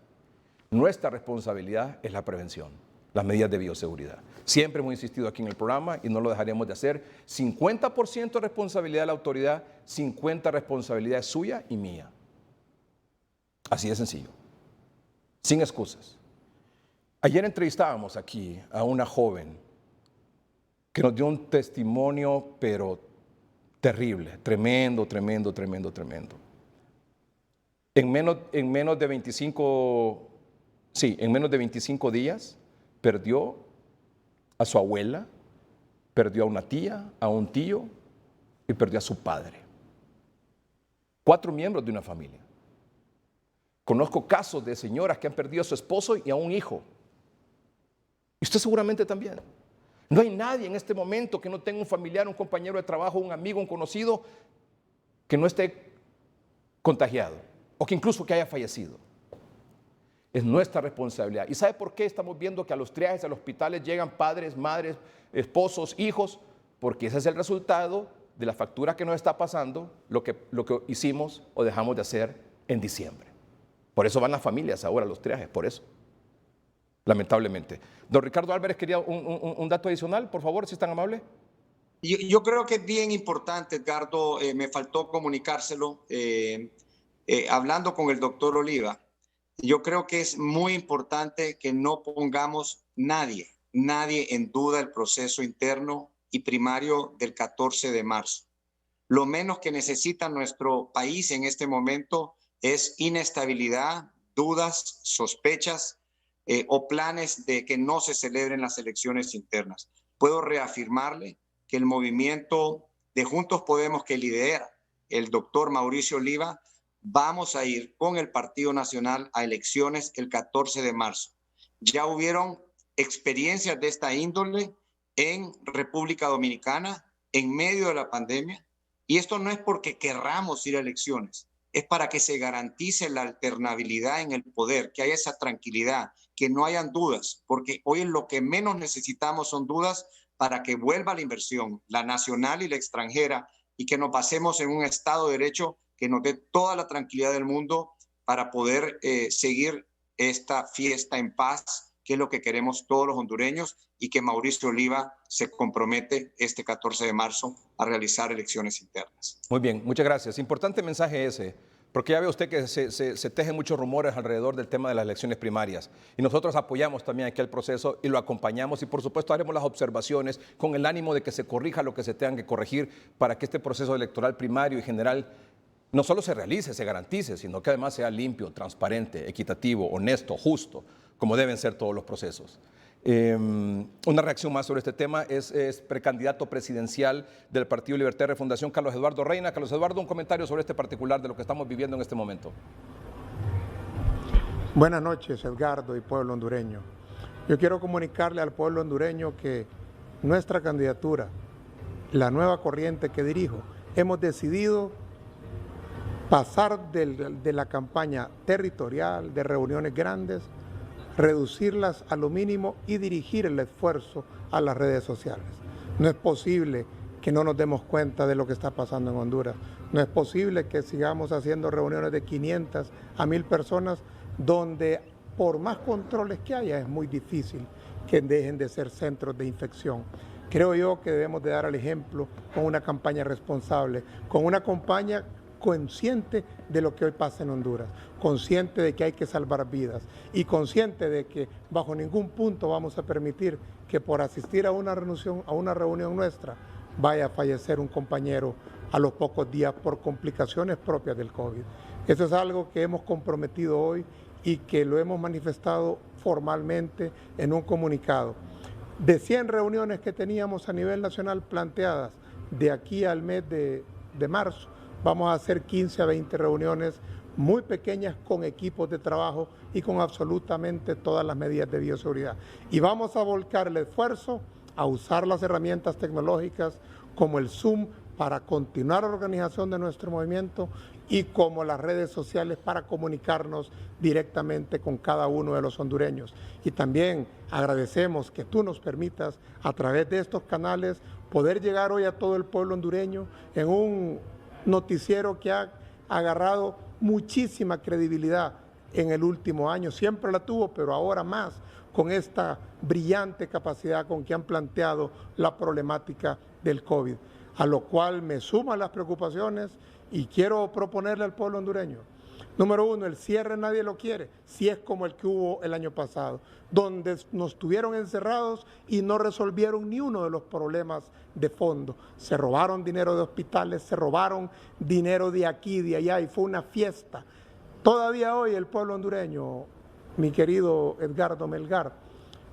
Nuestra responsabilidad es la prevención, las medidas de bioseguridad. Siempre hemos insistido aquí en el programa y no lo dejaremos de hacer. 50% responsabilidad de la autoridad, 50% responsabilidad suya y mía. Así de sencillo. Sin excusas. Ayer entrevistábamos aquí a una joven que nos dio un testimonio, pero terrible, tremendo. En menos de 25 días perdió a su abuela, perdió a una tía, a un tío y perdió a su padre. 4 miembros de una familia. Conozco casos de señoras que han perdido a su esposo y a un hijo. Y usted seguramente también. No hay nadie en este momento que no tenga un familiar, un compañero de trabajo, un amigo, un conocido que no esté contagiado o que incluso que haya fallecido. Es nuestra responsabilidad. ¿Y sabe por qué estamos viendo que a los triajes, a los hospitales llegan padres, madres, esposos, hijos? Porque ese es el resultado de la factura que nos está pasando, lo que hicimos o dejamos de hacer en diciembre. Por eso van las familias ahora a los triajes, por eso. Lamentablemente. Don Ricardo Álvarez quería un dato adicional, por favor, si es tan amable. Yo creo que es bien importante, Edgardo, me faltó comunicárselo, hablando con el doctor Oliva, yo creo que es muy importante que no pongamos nadie en duda el proceso interno y primario del 14 de marzo. Lo menos que necesita nuestro país en este momento es inestabilidad, dudas, sospechas, o planes de que no se celebren las elecciones internas. Puedo reafirmarle que el movimiento de Juntos Podemos que lidera el doctor Mauricio Oliva, vamos a ir con el Partido Nacional a elecciones el 14 de marzo. Ya hubieron experiencias de esta índole en República Dominicana en medio de la pandemia. Y esto no es porque querramos ir a elecciones, es para que se garantice la alternabilidad en el poder, que haya esa tranquilidad, que no hayan dudas, porque hoy lo que menos necesitamos son dudas para que vuelva la inversión, la nacional y la extranjera, y que nos basemos en un Estado de Derecho que nos dé toda la tranquilidad del mundo para poder seguir esta fiesta en paz, que es lo que queremos todos los hondureños, y que Mauricio Oliva se compromete este 14 de marzo a realizar elecciones internas. Muy bien, muchas gracias. Importante mensaje ese, porque ya ve usted que se tejen muchos rumores alrededor del tema de las elecciones primarias. Y nosotros apoyamos también aquí el proceso y lo acompañamos y por supuesto haremos las observaciones con el ánimo de que se corrija lo que se tenga que corregir para que este proceso electoral primario y general no solo se realice, se garantice, sino que además sea limpio, transparente, equitativo, honesto, justo, como deben ser todos los procesos. Una reacción más sobre este tema es precandidato presidencial del Partido Libertad y Refundación, Carlos Eduardo Reina. Carlos Eduardo, un comentario sobre este particular de lo que estamos viviendo en este momento. Buenas noches, Edgardo y pueblo hondureño. Yo quiero comunicarle al pueblo hondureño que nuestra candidatura, la nueva corriente que dirijo, hemos decidido pasar de la campaña territorial, de reuniones grandes, reducirlas a lo mínimo y dirigir el esfuerzo a las redes sociales. No es posible que no nos demos cuenta de lo que está pasando en Honduras. No es posible que sigamos haciendo reuniones de 500 a 1000 personas donde por más controles que haya es muy difícil que dejen de ser centros de infección. Creo yo que debemos de dar el ejemplo con una campaña responsable, con una campaña consciente de lo que hoy pasa en Honduras, consciente de que hay que salvar vidas y consciente de que bajo ningún punto vamos a permitir que por asistir a una reunión nuestra vaya a fallecer un compañero a los pocos días por complicaciones propias del COVID. Eso es algo que hemos comprometido hoy y que lo hemos manifestado formalmente en un comunicado. De 100 reuniones que teníamos a nivel nacional planteadas de aquí al mes de marzo, vamos a hacer 15 a 20 reuniones muy pequeñas con equipos de trabajo y con absolutamente todas las medidas de bioseguridad. Y vamos a volcar el esfuerzo a usar las herramientas tecnológicas como el Zoom para continuar la organización de nuestro movimiento y como las redes sociales para comunicarnos directamente con cada uno de los hondureños. Y también agradecemos que tú nos permitas a través de estos canales poder llegar hoy a todo el pueblo hondureño en un noticiero que ha agarrado muchísima credibilidad en el último año, siempre la tuvo, pero ahora más, con esta brillante capacidad con que han planteado la problemática del COVID, a lo cual me suman las preocupaciones y quiero proponerle al pueblo hondureño. Número uno, el cierre nadie lo quiere, si es como el que hubo el año pasado, donde nos tuvieron encerrados y no resolvieron ni uno de los problemas de fondo. Se robaron dinero de hospitales, se robaron dinero de aquí, de allá, y fue una fiesta. Todavía hoy el pueblo hondureño, mi querido Edgardo Melgar,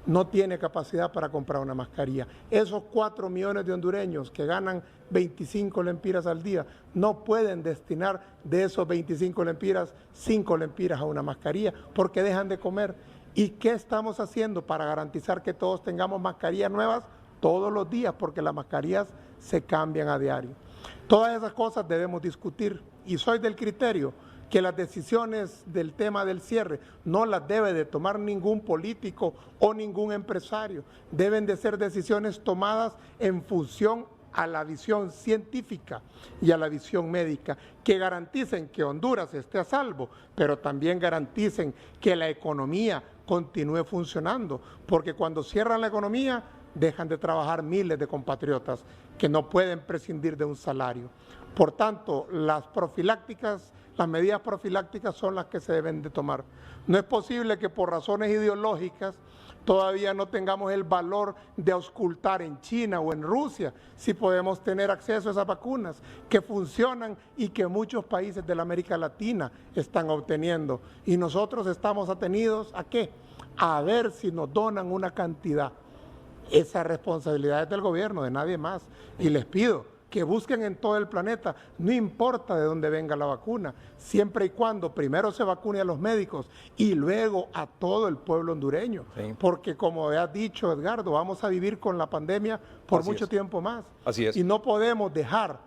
no tiene capacidad para comprar una mascarilla. Esos 4 millones de hondureños que ganan 25 lempiras al día no pueden destinar de esos 25 lempiras 5 lempiras a una mascarilla porque dejan de comer. ¿Y qué estamos haciendo para garantizar que todos tengamos mascarillas nuevas todos los días? Porque las mascarillas se cambian a diario. Todas esas cosas debemos discutir y soy del criterio que las decisiones del tema del cierre no las debe de tomar ningún político o ningún empresario. Deben de ser decisiones tomadas en función a la visión científica y a la visión médica, que garanticen que Honduras esté a salvo, pero también garanticen que la economía continúe funcionando, porque cuando cierran la economía dejan de trabajar miles de compatriotas que no pueden prescindir de un salario. Por tanto, las medidas profilácticas son las que se deben de tomar. No es posible que por razones ideológicas todavía no tengamos el valor de auscultar en China o en Rusia si podemos tener acceso a esas vacunas que funcionan y que muchos países de la América Latina están obteniendo. Y nosotros estamos atenidos ¿a qué? A ver si nos donan una cantidad. Esa responsabilidad es del gobierno, de nadie más. Y les pido que busquen en todo el planeta, no importa de dónde venga la vacuna, siempre y cuando primero se vacune a los médicos y luego a todo el pueblo hondureño. Sí. Porque como has dicho, Edgardo, vamos a vivir con la pandemia por mucho tiempo más. Así es. Y no podemos dejar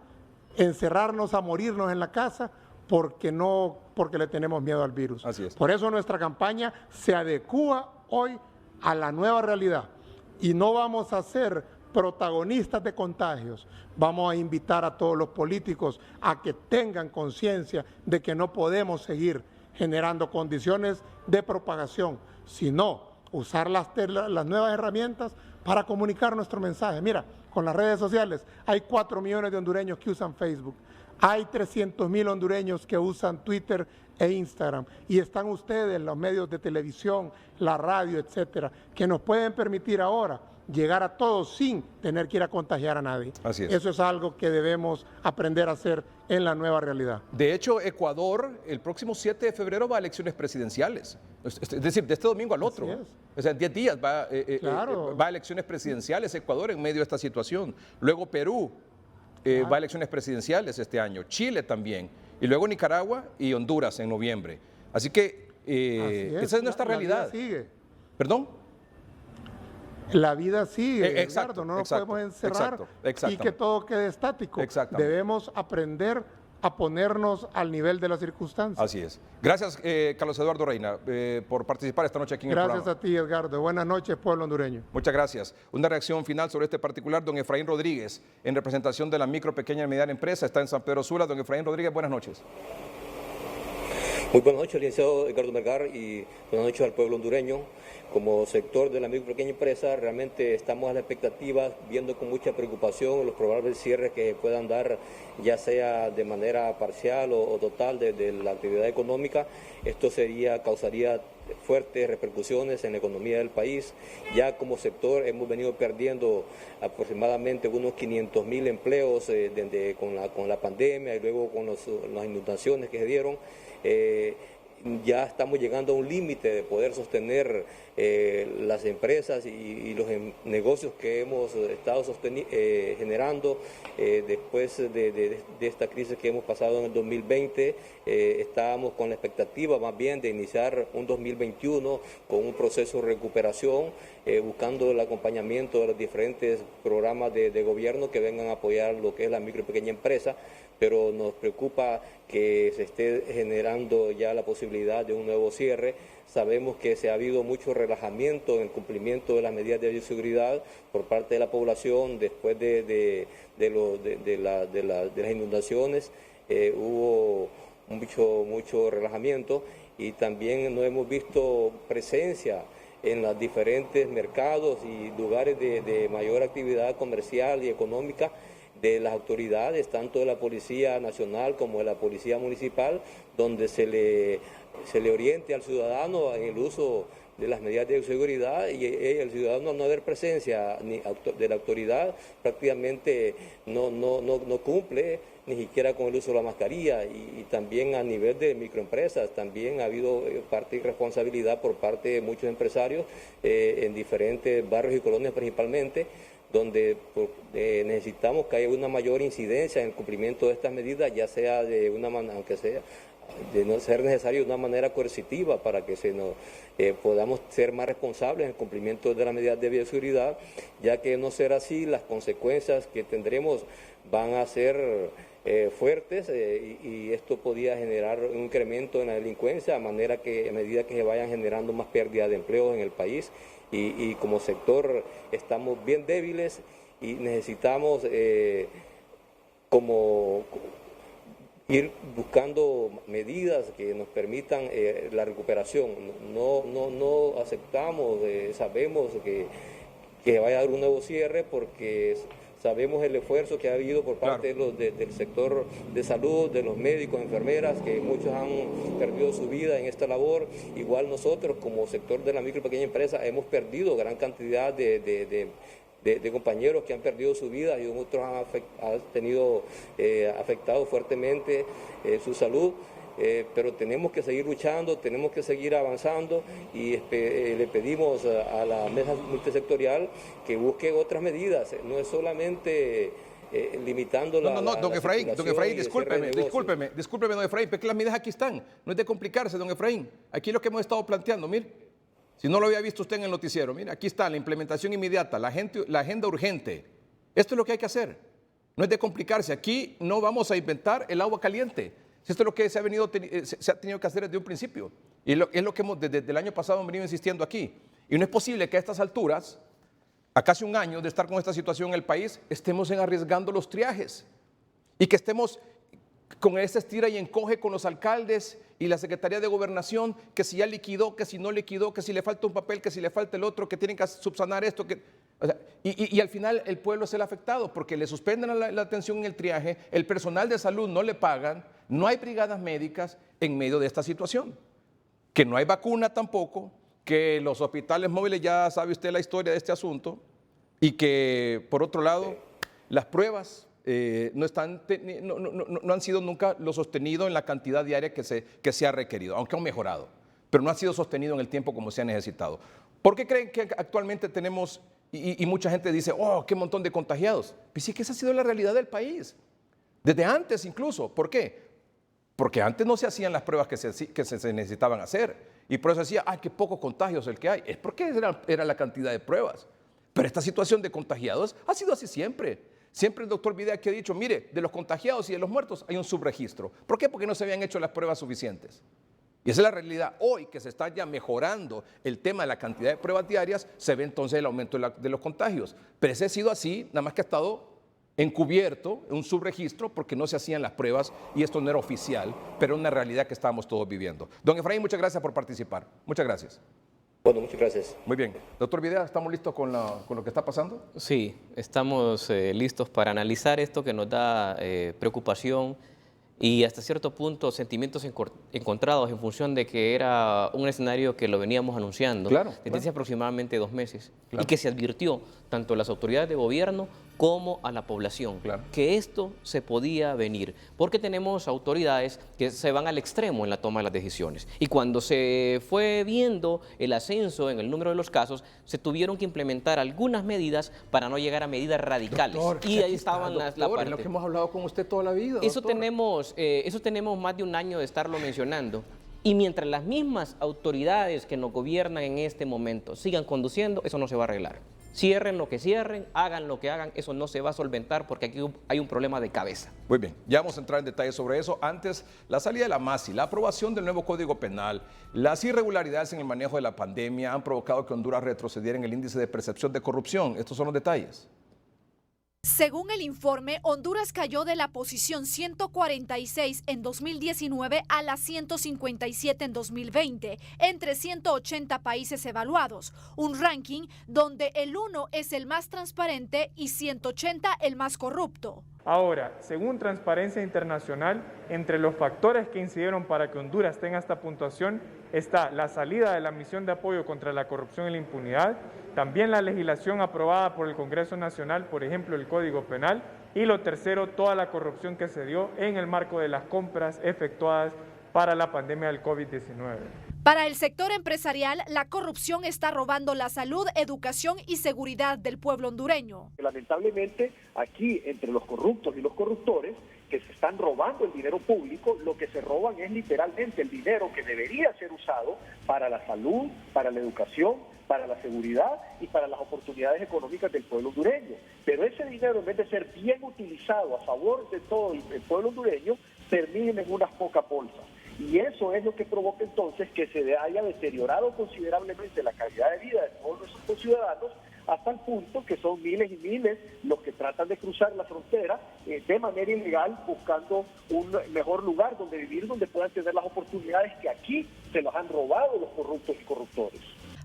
encerrarnos a morirnos en la casa porque le tenemos miedo al virus. Así es. Por eso nuestra campaña se adecúa hoy a la nueva realidad y no vamos a ser protagonistas de contagios. Vamos a invitar a todos los políticos a que tengan conciencia de que no podemos seguir generando condiciones de propagación, sino usar las nuevas herramientas para comunicar nuestro mensaje. Mira, con las redes sociales hay 4 millones de hondureños que usan Facebook, hay 300,000 hondureños que usan Twitter e Instagram, y están ustedes, los medios de televisión, la radio, etcétera, que nos pueden permitir ahora llegar a todos sin tener que ir a contagiar a nadie. Así es. Eso es algo que debemos aprender a hacer en la nueva realidad. De hecho, Ecuador el próximo 7 de febrero va a elecciones presidenciales. Es decir, de este domingo al otro. O sea, en 10 días va a elecciones presidenciales Ecuador en medio de esta situación. Luego Perú va a elecciones presidenciales este año. Chile también. Y luego Nicaragua y Honduras en noviembre. Así que esa es nuestra realidad. La vida sigue. ¿Perdón? La vida sigue, exacto, Edgardo, no nos podemos encerrar y que todo quede estático. Debemos aprender a ponernos al nivel de las circunstancias. Así es. Gracias, Carlos Eduardo Reina, por participar esta noche aquí en el programa. Gracias a ti, Edgardo. Buenas noches, pueblo hondureño. Muchas gracias. Una reacción final sobre este particular, don Efraín Rodríguez, en representación de la micro, pequeña y mediana empresa, está en San Pedro Sula. Don Efraín Rodríguez, buenas noches. Muy buenas noches, licenciado Edgardo Melgar, y buenas noches al pueblo hondureño. Como sector de la micro pequeña empresa, realmente estamos a la expectativa, viendo con mucha preocupación los probables cierres que puedan dar, ya sea de manera parcial o total de la actividad económica. Esto causaría fuertes repercusiones en la economía del país. Ya como sector hemos venido perdiendo aproximadamente unos 500,000 empleos con la pandemia y luego con las inundaciones que se dieron. Ya estamos llegando a un límite de poder sostener las empresas y los negocios que hemos estado generando después de esta crisis que hemos pasado en el 2020. Estábamos con la expectativa más bien de iniciar un 2021 con un proceso de recuperación, buscando el acompañamiento de los diferentes programas de gobierno que vengan a apoyar lo que es la micro y pequeña empresa, pero nos preocupa que se esté generando ya la posibilidad de un nuevo cierre. Sabemos que se ha habido mucho relajamiento en el cumplimiento de las medidas de bioseguridad por parte de la población después de las inundaciones. Hubo mucho relajamiento y también no hemos visto presencia en los diferentes mercados y lugares de mayor actividad comercial y económica de las autoridades, tanto de la Policía Nacional como de la Policía Municipal, donde se le oriente al ciudadano en el uso de las medidas de seguridad, y el ciudadano, al no haber presencia de la autoridad, prácticamente no cumple ni siquiera con el uso de la mascarilla. Y también a nivel de microempresas también ha habido parte de irresponsabilidad por parte de muchos empresarios en diferentes barrios y colonias principalmente, donde necesitamos que haya una mayor incidencia en el cumplimiento de estas medidas, ya sea de una manera, aunque sea de no ser necesario de una manera coercitiva, para que podamos ser más responsables en el cumplimiento de las medidas de bioseguridad, ya que no ser así, las consecuencias que tendremos van a ser fuertes y esto podría generar un incremento en la delincuencia a medida que se vayan generando más pérdidas de empleo en el país. Y como sector estamos bien débiles y necesitamos como ir buscando medidas que nos permitan la recuperación. No aceptamos, sabemos que vaya a haber un nuevo cierre, porque sabemos el esfuerzo que ha habido por parte del sector de salud, de los médicos, enfermeras, que muchos han perdido su vida en esta labor. Igual nosotros, como sector de la micro y pequeña empresa, hemos perdido gran cantidad de compañeros que han perdido su vida, y otros han tenido afectado fuertemente su salud. Pero tenemos que seguir luchando, tenemos que seguir avanzando, y le pedimos a la mesa multisectorial que busque otras medidas. No es solamente limitando la... No, don Efraín, discúlpeme, don Efraín, porque las medidas aquí están, no es de complicarse, don Efraín. Aquí lo que hemos estado planteando, mire, si no lo había visto usted en el noticiero, mire, aquí está la implementación inmediata, la agenda urgente. Esto es lo que hay que hacer, no es de complicarse. Aquí no vamos a inventar el agua caliente. Esto es lo que se ha tenido que hacer desde un principio. Y es lo que desde el año pasado hemos venido insistiendo aquí. Y no es posible que a estas alturas, a casi un año de estar con esta situación en el país, estemos arriesgando los triajes y que estemos con ese estira y encoge con los alcaldes y la Secretaría de Gobernación, que si ya liquidó, que si no liquidó, que si le falta un papel, que si le falta el otro, que tienen que subsanar esto. Y al final el pueblo es el afectado porque le suspenden la atención en el triaje, el personal de salud no le pagan, no hay brigadas médicas en medio de esta situación, que no hay vacuna tampoco, que los hospitales móviles, ya sabe usted la historia de este asunto, y que por otro lado las pruebas no han sido nunca lo sostenido en la cantidad diaria que se ha requerido, aunque han mejorado, pero no ha sido sostenido en el tiempo como se ha necesitado. ¿Por qué creen que actualmente tenemos, y mucha gente dice, oh, qué montón de contagiados? Pues sí que esa ha sido la realidad del país, desde antes incluso. ¿Por qué? Porque antes no se hacían las pruebas que se necesitaban hacer, y por eso decía, ay, qué pocos contagios el que hay. Es porque era la cantidad de pruebas. Pero esta situación de contagiados ha sido así siempre. Siempre el doctor Vidal que ha dicho, mire, de los contagiados y de los muertos hay un subregistro. ¿Por qué? Porque no se habían hecho las pruebas suficientes. Y esa es la realidad. Hoy que se está ya mejorando el tema de la cantidad de pruebas diarias, se ve entonces el aumento de los contagios. Pero ese ha sido así, nada más que ha estado encubierto, un subregistro, porque no se hacían las pruebas y esto no era oficial, pero una realidad que estábamos todos viviendo. Don Efraín, muchas gracias por participar. Muchas gracias. Bueno, muchas gracias. Muy bien. Doctor Vidal, ¿estamos listos con lo que está pasando? Sí, estamos listos para analizar esto que nos da preocupación y hasta cierto punto sentimientos encontrados en función de que era un escenario que lo veníamos anunciando desde hace aproximadamente 2 meses y que se advirtió tanto a las autoridades de gobierno como a la población que esto se podía venir, porque tenemos autoridades que se van al extremo en la toma de las decisiones. Y cuando se fue viendo el ascenso en el número de los casos, se tuvieron que implementar algunas medidas para no llegar a medidas radicales. Doctor, y ahí estaban la parte. Es lo que hemos hablado con usted toda la vida. Eso tenemos más de un año de estarlo mencionando. Y mientras las mismas autoridades que nos gobiernan en este momento sigan conduciendo, eso no se va a arreglar. Cierren lo que cierren, hagan lo que hagan, eso no se va a solventar porque aquí hay un problema de cabeza. Muy bien, ya vamos a entrar en detalle sobre eso. Antes, la salida de la MASI, la aprobación del nuevo Código Penal, las irregularidades en el manejo de la pandemia han provocado que Honduras retrocediera en el índice de percepción de corrupción. Estos son los detalles. Según el informe, Honduras cayó de la posición 146 en 2019 a la 157 en 2020, entre 180 países evaluados, un ranking donde el 1 es el más transparente y 180 el más corrupto. Ahora, según Transparencia Internacional, entre los factores que incidieron para que Honduras tenga esta puntuación está la salida de la misión de apoyo contra la corrupción y la impunidad, también la legislación aprobada por el Congreso Nacional, por ejemplo el Código Penal, y lo tercero, toda la corrupción que se dio en el marco de las compras efectuadas para la pandemia del COVID-19. Para el sector empresarial, la corrupción está robando la salud, educación y seguridad del pueblo hondureño. Lamentablemente, aquí entre los corruptos y los corruptores que se están robando el dinero público, lo que se roban es literalmente el dinero que debería ser usado para la salud, para la educación, para la seguridad y para las oportunidades económicas del pueblo hondureño. Pero ese dinero, en vez de ser bien utilizado a favor de todo el pueblo hondureño, termina en unas pocas bolsas. Y eso es lo que provoca entonces que se haya deteriorado considerablemente la calidad de vida de todos nuestros conciudadanos, hasta el punto que son miles y miles los que tratan de cruzar la frontera de manera ilegal, buscando un mejor lugar donde vivir, donde puedan tener las oportunidades que aquí se los han robado los corruptos y corruptores.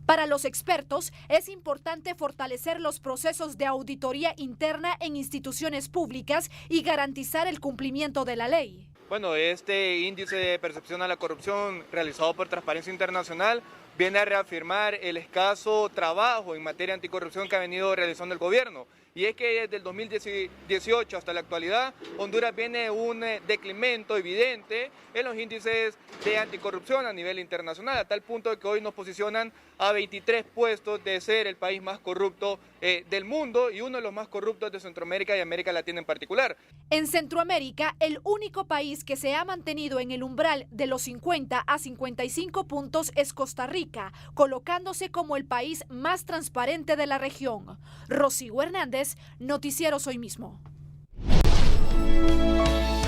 Para los expertos, es importante fortalecer los procesos de auditoría interna en instituciones públicas y garantizar el cumplimiento de la ley. Bueno, este índice de percepción a la corrupción realizado por Transparencia Internacional viene a reafirmar el escaso trabajo en materia anticorrupción que ha venido realizando el gobierno. Y es que desde el 2018 hasta la actualidad, Honduras viene un decremento evidente en los índices de anticorrupción a nivel internacional, a tal punto de que hoy nos posicionan a 23 puestos de ser el país más corrupto del mundo y uno de los más corruptos de Centroamérica y América Latina en particular. En Centroamérica, el único país que se ha mantenido en el umbral de los 50 a 55 puntos es Costa Rica, colocándose como el país más transparente de la región. Rocío Hernández, Noticieros Hoy Mismo.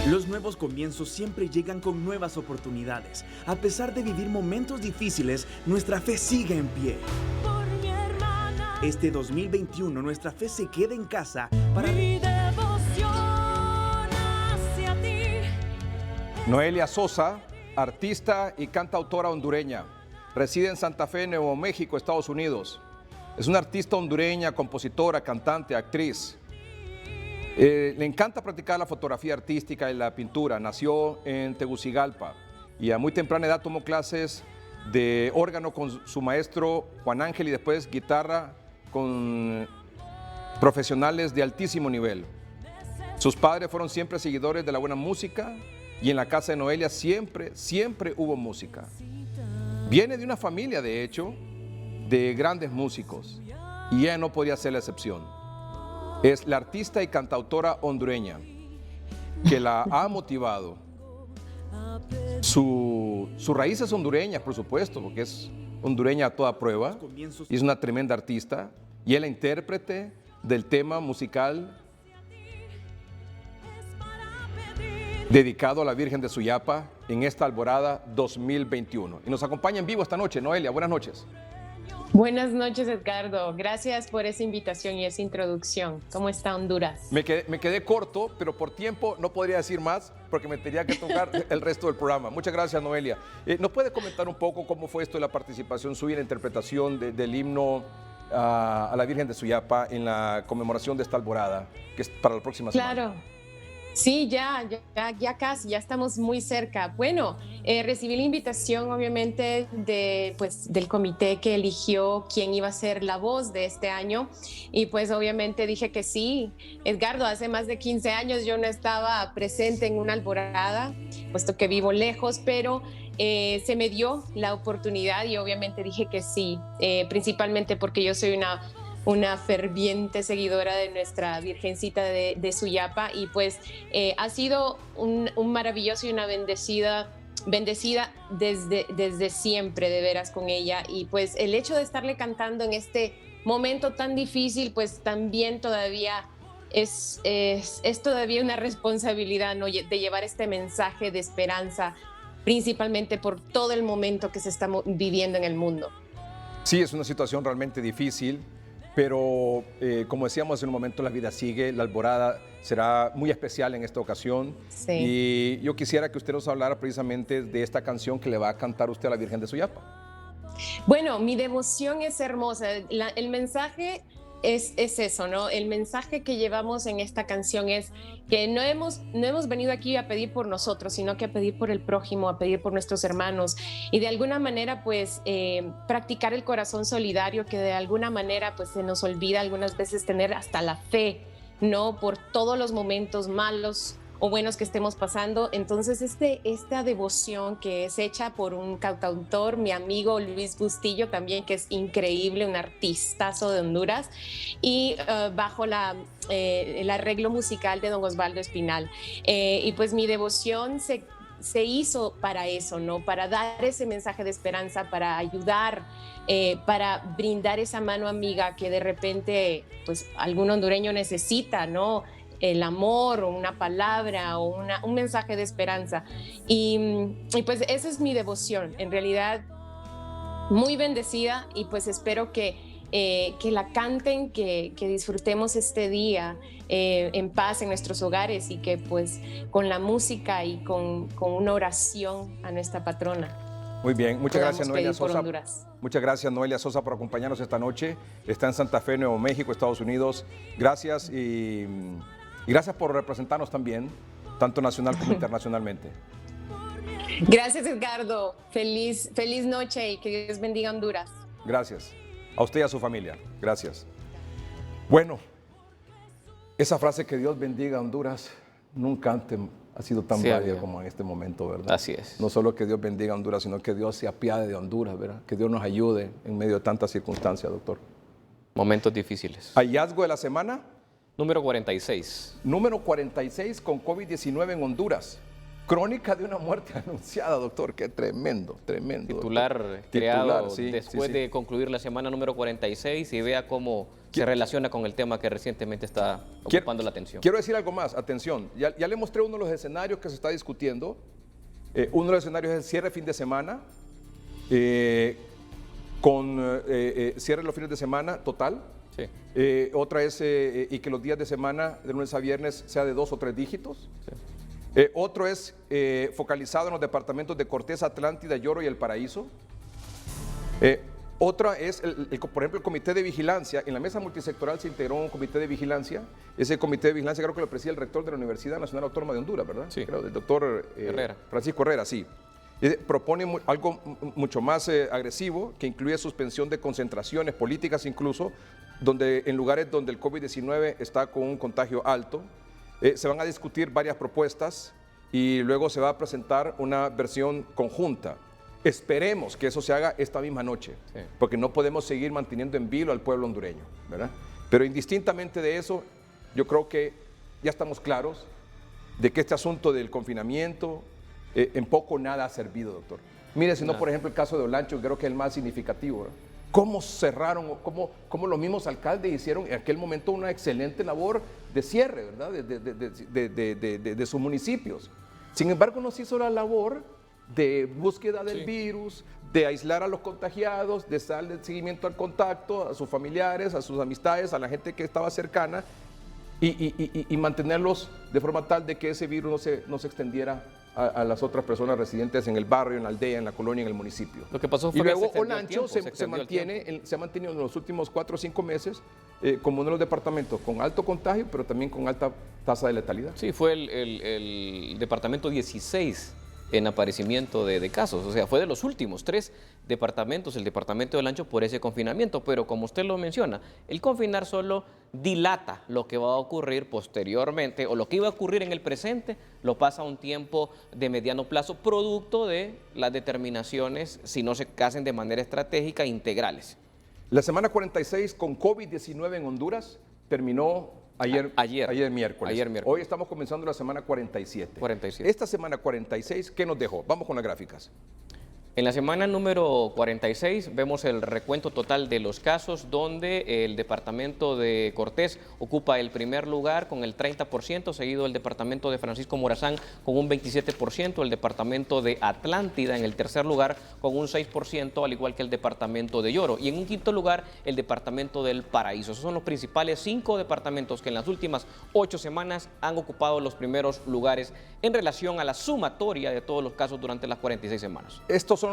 Los nuevos comienzos siempre llegan con nuevas oportunidades. A pesar de vivir momentos difíciles, nuestra fe sigue en pie. Este 2021 nuestra fe se queda en casa para... Mi devoción hacia ti. Noelia Sosa, artista y cantautora hondureña. Reside en Santa Fe, Nuevo México, Estados Unidos. Es una artista hondureña, compositora, cantante, actriz. Le encanta practicar la fotografía artística y la pintura. Nació en Tegucigalpa y a muy temprana edad tomó clases de órgano con su maestro Juan Ángel y después guitarra con profesionales de altísimo nivel. Sus padres fueron siempre seguidores de la buena música y en la casa de Noelia siempre hubo música. Viene de una familia, de hecho, de grandes músicos y ella no podía ser la excepción. Es la artista y cantautora hondureña que la ha motivado. Sus raíces hondureñas, por supuesto, porque es hondureña a toda prueba y es una tremenda artista y es la intérprete del tema musical dedicado a la Virgen de Suyapa en esta Alborada 2021. Y nos acompaña en vivo esta noche. Noelia, buenas noches. Buenas noches, Edgardo. Gracias por esa invitación y esa introducción. ¿Cómo está Honduras? Me quedé corto, pero por tiempo no podría decir más porque me tenía que tocar el resto del programa. Muchas gracias, Noelia. ¿Nos puede comentar un poco cómo fue esto de la participación suya en la interpretación del himno a la Virgen de Suyapa en la conmemoración de esta Alborada, que es para la próxima semana? Claro. Sí, ya casi, ya estamos muy cerca. Bueno, recibí la invitación obviamente del comité que eligió quién iba a ser la voz de este año y pues obviamente dije que sí. Edgardo, hace más de 15 años yo no estaba presente en una alborada, puesto que vivo lejos, pero se me dio la oportunidad y obviamente dije que sí, principalmente porque yo soy una ferviente seguidora de nuestra Virgencita de Suyapa y pues ha sido un maravilloso y una bendecida desde siempre, de veras, con ella. Y pues el hecho de estarle cantando en este momento tan difícil, pues también todavía es todavía una responsabilidad, ¿no?, de llevar este mensaje de esperanza, principalmente por todo el momento que se está viviendo en el mundo. Sí, es una situación realmente difícil. Pero como decíamos en un momento, la vida sigue, la Alborada será muy especial en esta ocasión. Sí. Y yo quisiera que usted nos hablara precisamente de esta canción que le va a cantar usted a la Virgen de Suyapa. Bueno, mi devoción es hermosa. El mensaje es eso, ¿no? El mensaje que llevamos en esta canción es que no hemos venido aquí a pedir por nosotros, sino que a pedir por el prójimo, a pedir por nuestros hermanos y de alguna manera pues practicar el corazón solidario, que de alguna manera pues se nos olvida algunas veces tener hasta la fe, ¿no?, por todos los momentos malos o buenos que estemos pasando. Entonces esta devoción que es hecha por un cantautor, mi amigo Luis Bustillo también, que es increíble, un artistazo de Honduras, y bajo el arreglo musical de don Osvaldo Espinal. Y pues mi devoción se hizo para eso, ¿no?, para dar ese mensaje de esperanza, para ayudar, para brindar esa mano amiga que de repente pues algún hondureño necesita, ¿no?, el amor o una palabra o un mensaje de esperanza. Y pues esa es mi devoción, en realidad muy bendecida, y pues espero que la canten, que disfrutemos este día en paz en nuestros hogares y que pues con la música y con una oración a nuestra patrona. Muy bien, muchas gracias, Noelia Sosa. Muchas gracias, Noelia Sosa, por acompañarnos esta noche. Está en Santa Fe, Nuevo México, Estados Unidos. Gracias y gracias por representarnos también, tanto nacional como internacionalmente. Gracias, Edgardo. Feliz noche y que Dios bendiga a Honduras. Gracias. A usted y a su familia. Gracias. Bueno, esa frase que Dios bendiga a Honduras nunca antes ha sido tan válida como en este momento, ¿verdad? Así es. No solo que Dios bendiga a Honduras, sino que Dios se apiade de Honduras, ¿verdad? Que Dios nos ayude en medio de tantas circunstancias, doctor. Momentos difíciles. Hallazgo de la semana. Número 46. Número 46 con COVID-19 en Honduras. Crónica de una muerte anunciada, doctor. Qué tremendo, tremendo. Titular creado después de concluir la semana número 46 y vea cómo se relaciona con el tema que recientemente está ocupando la atención. Quiero decir algo más, atención. Ya le mostré uno de los escenarios que se está discutiendo. Uno de los escenarios es el cierre fin de semana, con cierre los fines de semana total. Sí. Otra es y que los días de semana, de lunes a viernes, sea de 2 o 3 dígitos. Sí. Otro es focalizado en los departamentos de Cortés, Atlántida, Lloro y El Paraíso. Otra es, por ejemplo, el comité de vigilancia. En la mesa multisectoral se integró un comité de vigilancia. Ese comité de vigilancia creo que lo preside el rector de la Universidad Nacional Autónoma de Honduras, ¿verdad? Sí. Creo, el doctor Herrera. Francisco Herrera, sí. Propone algo mucho más agresivo, que incluye suspensión de concentraciones políticas incluso, donde en lugares donde el COVID-19 está con un contagio alto. Se van a discutir varias propuestas y luego se va a presentar una versión conjunta. Esperemos que eso se haga esta misma noche, porque no podemos seguir manteniendo en vilo al pueblo hondureño, ¿verdad? Pero indistintamente de eso, yo creo que ya estamos claros de que este asunto del confinamiento en poco nada ha servido, doctor. Mire, si no, por ejemplo, el caso de Olancho, creo que es el más significativo, ¿verdad? Cómo cerraron, cómo los mismos alcaldes hicieron en aquel momento una excelente labor de cierre, ¿verdad? De sus municipios. Sin embargo, no se hizo la labor de búsqueda del virus, de aislar a los contagiados, de darle seguimiento al contacto, a sus familiares, a sus amistades, a la gente que estaba cercana y mantenerlos de forma tal de que ese virus no se extendiera a las otras personas residentes en el barrio, en la aldea, en la colonia, en el municipio. Lo que pasó fue y luego que Olancho se ha mantenido en los últimos 4 o 5 meses como uno de los departamentos con alto contagio, pero también con alta tasa de letalidad. Sí, fue el departamento 16 en aparecimiento de casos, o sea, fue de los últimos 3 departamentos, el departamento del Ancho, por ese confinamiento, pero como usted lo menciona, el confinar solo dilata lo que va a ocurrir posteriormente, o lo que iba a ocurrir en el presente, lo pasa a un tiempo de mediano plazo, producto de las determinaciones, si no se hacen de manera estratégica, integrales. La semana 46 con COVID-19 en Honduras terminó ayer miércoles. Hoy estamos comenzando la semana 47. Esta semana 46, ¿qué nos dejó? Vamos con las gráficas. En la semana número 46 vemos el recuento total de los casos donde el departamento de Cortés ocupa el primer lugar con el 30%, seguido el departamento de Francisco Morazán con un 27%, el departamento de Atlántida en el tercer lugar con un 6%, al igual que el departamento de Lloro. Y en un quinto lugar el departamento del Paraíso. Esos son los principales 5 departamentos que en las últimas 8 semanas han ocupado los primeros lugares en relación a la sumatoria de todos los casos durante las 46 semanas. Estos son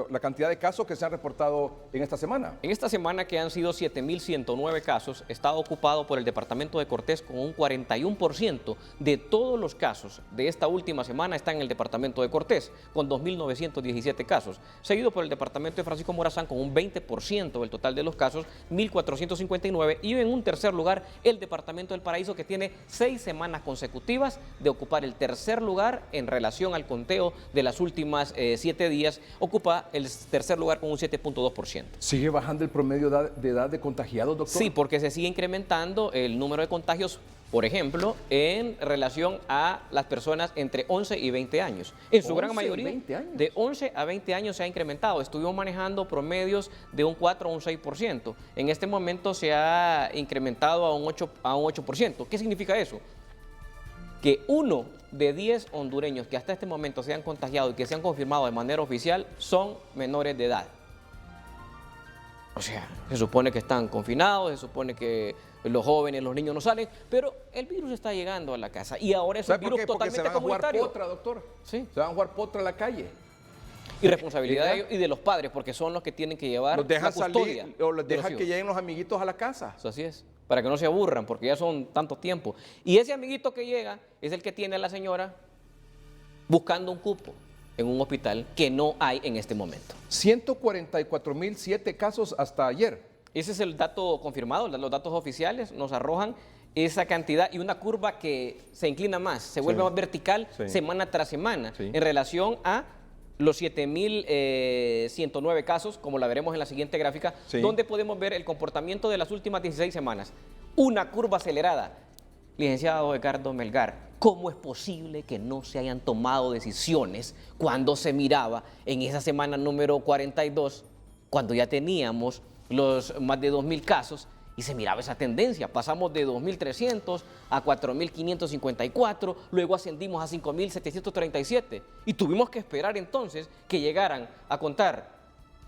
la cantidad de casos que se han reportado en esta semana. En esta semana, que han sido 7.109 casos, está ocupado por el departamento de Cortés con un 41% de todos los casos de esta última semana está en el departamento de Cortés, con 2.917 casos, seguido por el departamento de Francisco Morazán con un 20% del total de los casos, 1.459, y en un tercer lugar el departamento del Paraíso, que tiene 6 semanas consecutivas de ocupar el tercer lugar en relación al conteo de las últimas 7 días, ocupa el tercer lugar con un 7.2%. ¿Sigue bajando el promedio de edad de contagiados, doctor? Sí, porque se sigue incrementando el número de contagios, por ejemplo, en relación a las personas entre 11 y 20 años. En su gran mayoría, de 11 a 20 años se ha incrementado. Estuvimos manejando promedios de un 4 a un 6%. En este momento se ha incrementado a un 8%. ¿Qué significa eso? Que 1 de 10 hondureños que hasta este momento se han contagiado y que se han confirmado de manera oficial son menores de edad. O sea, se supone que están confinados, se supone que los jóvenes, los niños no salen, pero el virus está llegando a la casa y ahora es un virus totalmente comunitario. Se van a jugar potra, doctor. Sí. Se van a jugar potra a la calle. Y responsabilidad de ellos y de los padres, porque son los que tienen que llevar los dejan la custodia. Salir, o les dejan que lleguen los amiguitos a la casa. Eso así es, para que no se aburran, porque ya son tanto tiempo. Y ese amiguito que llega es el que tiene a la señora buscando un cupo en un hospital que no hay en este momento. 144.007 casos hasta ayer. Ese es el dato confirmado, los datos oficiales nos arrojan esa cantidad y una curva que se inclina más, se vuelve más vertical semana tras semana en relación a los 7.109 casos, como la veremos en la siguiente gráfica, donde podemos ver el comportamiento de las últimas 16 semanas. Una curva acelerada. Licenciado Edgardo Melgar, ¿cómo es posible que no se hayan tomado decisiones cuando se miraba en esa semana número 42, cuando ya teníamos los más de 2.000 casos y se miraba esa tendencia? Pasamos de 2.300 a 4.554, luego ascendimos a 5.737 y tuvimos que esperar entonces que llegaran a contar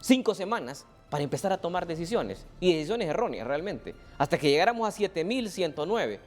5 semanas para empezar a tomar decisiones, y decisiones erróneas realmente, hasta que llegáramos a 7.109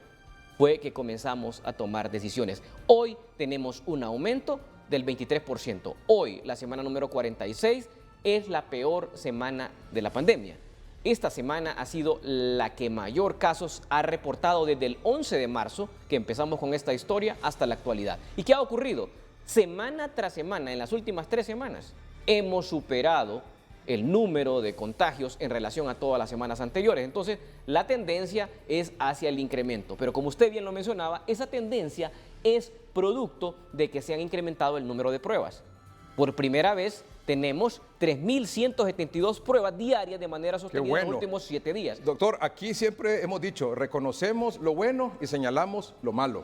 fue que comenzamos a tomar decisiones. Hoy tenemos un aumento del 23%. Hoy, la semana número 46, es la peor semana de la pandemia. Esta semana ha sido la que mayor casos ha reportado desde el 11 de marzo, que empezamos con esta historia, hasta la actualidad. ¿Y qué ha ocurrido? Semana tras semana, en las últimas 3 semanas, hemos superado el número de contagios en relación a todas las semanas anteriores. Entonces, la tendencia es hacia el incremento. Pero como usted bien lo mencionaba, esa tendencia es producto de que se han incrementado el número de pruebas. Por primera vez tenemos 3.172 pruebas diarias de manera sostenida en los últimos 7 días. Doctor, aquí siempre hemos dicho, reconocemos lo bueno y señalamos lo malo.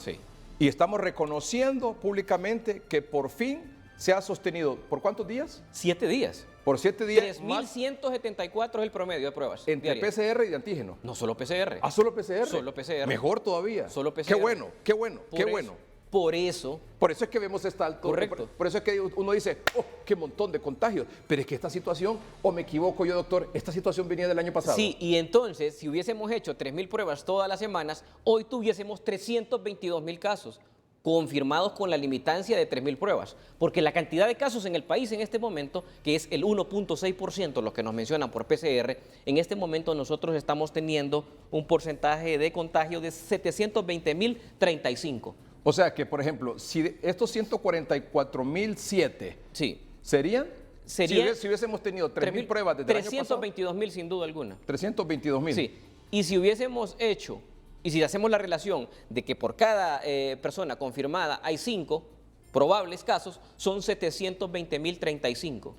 Y estamos reconociendo públicamente que por fin se ha sostenido. ¿Por cuántos días? 7 días. Por 7 días. 3.174 es el promedio de pruebas. Entre diarias. PCR y de antígeno. No, solo PCR. ¿Ah, solo PCR? Solo PCR. Mejor todavía. Solo PCR. Qué bueno, qué bueno, qué bueno. Por eso es que vemos esta altura. Correcto. Por eso es que uno dice, oh, qué montón de contagios. Pero es que esta situación, o me equivoco yo, doctor, esta situación venía del año pasado. Sí, y entonces, si hubiésemos hecho 3.000 pruebas todas las semanas, hoy tuviésemos 322.000 casos confirmados con la limitancia de 3.000 pruebas. Porque la cantidad de casos en el país en este momento, que es el 1.6%, los que nos mencionan por PCR, en este momento nosotros estamos teniendo un porcentaje de contagio de 720.035. O sea que, por ejemplo, si estos 144.007 serían si hubiésemos tenido 3.000 pruebas desde el año pasado. 322.000 sin duda alguna. 322.000. Sí. Y si hubiésemos hecho, y si hacemos la relación de que por cada persona confirmada hay 5 probables casos, son 720.035.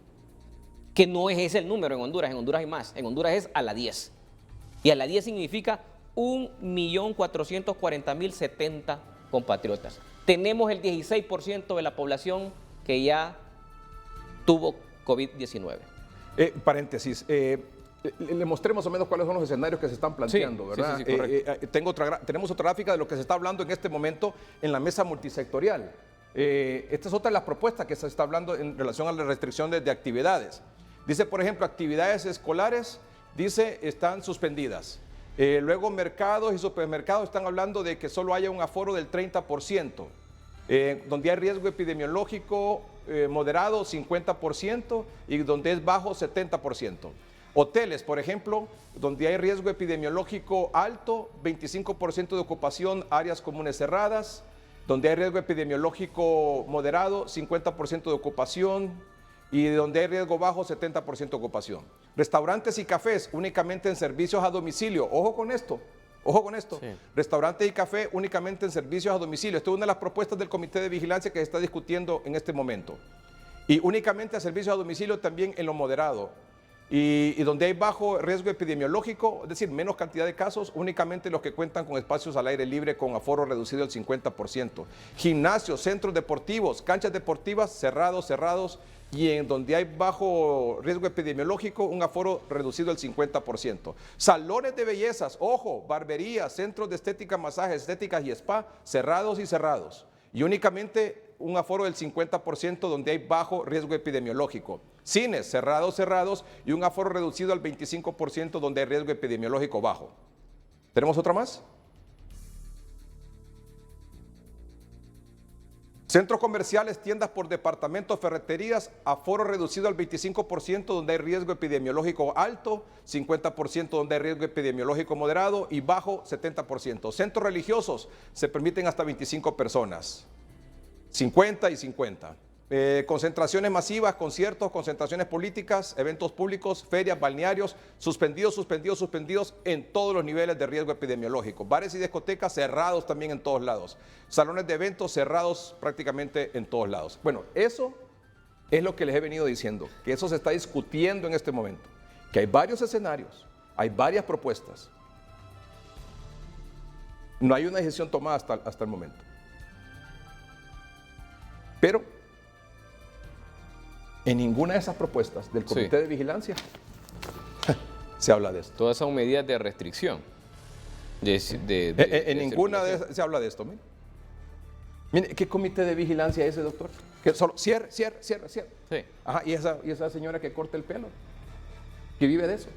Que no es ese el número en Honduras hay más. En Honduras es a la 10. Y a la 10 significa 1.440.070 compatriotas. Tenemos el 16% de la población que ya tuvo COVID-19. Paréntesis, le mostré más o menos cuáles son los escenarios que se están planteando, ¿verdad? Sí, correcto. Tenemos otra gráfica de lo que se está hablando en este momento en la mesa multisectorial. Esta es otra de las propuestas que se está hablando en relación a la restricción de actividades. Dice, por ejemplo, actividades escolares, dice, están suspendidas. Luego mercados y supermercados están hablando de que solo haya un aforo del 30%. Donde hay riesgo epidemiológico moderado, 50%, y donde es bajo, 70%. Hoteles, por ejemplo, donde hay riesgo epidemiológico alto, 25% de ocupación, áreas comunes cerradas. Donde hay riesgo epidemiológico moderado, 50% de ocupación. Y donde hay riesgo bajo, 70% de ocupación. Restaurantes y cafés únicamente en servicios a domicilio. Ojo con esto, ojo con esto. Sí. Restaurantes y café únicamente en servicios a domicilio. Esto es una de las propuestas del Comité de Vigilancia que se está discutiendo en este momento. Y únicamente a servicios a domicilio también en lo moderado. Y donde hay bajo riesgo epidemiológico, es decir, menos cantidad de casos, únicamente los que cuentan con espacios al aire libre con aforo reducido al 50%. Gimnasios, centros deportivos, canchas deportivas cerrados. Y en donde hay bajo riesgo epidemiológico, un aforo reducido al 50%. Salones de bellezas, ojo, barberías, centros de estética, masajes, estéticas y spa, cerrados. Y únicamente un aforo del 50% donde hay bajo riesgo epidemiológico. Cines, cerrados, y un aforo reducido al 25% donde hay riesgo epidemiológico bajo. ¿Tenemos otra más? Centros comerciales, tiendas por departamento, ferreterías, aforo reducido al 25% donde hay riesgo epidemiológico alto, 50% donde hay riesgo epidemiológico moderado y bajo 70%. Centros religiosos se permiten hasta 25 personas. 50 y 50. Concentraciones masivas, conciertos, concentraciones políticas, eventos públicos, ferias, balnearios, suspendidos en todos los niveles de riesgo epidemiológico. Bares y discotecas cerrados también en todos lados. Salones de eventos cerrados prácticamente en todos lados. Bueno, eso es lo que les he venido diciendo, que eso se está discutiendo en este momento, que hay varios escenarios, hay varias propuestas. No hay una decisión tomada hasta el momento. Pero en ninguna de esas propuestas del Comité de Vigilancia se habla de esto. Todas son medidas de restricción. En ninguna de esas se habla de esto. Mire, ¿qué comité de vigilancia es ese, doctor? Que solo cierre. Sí. Ajá, y esa señora que corta el pelo, que vive de eso.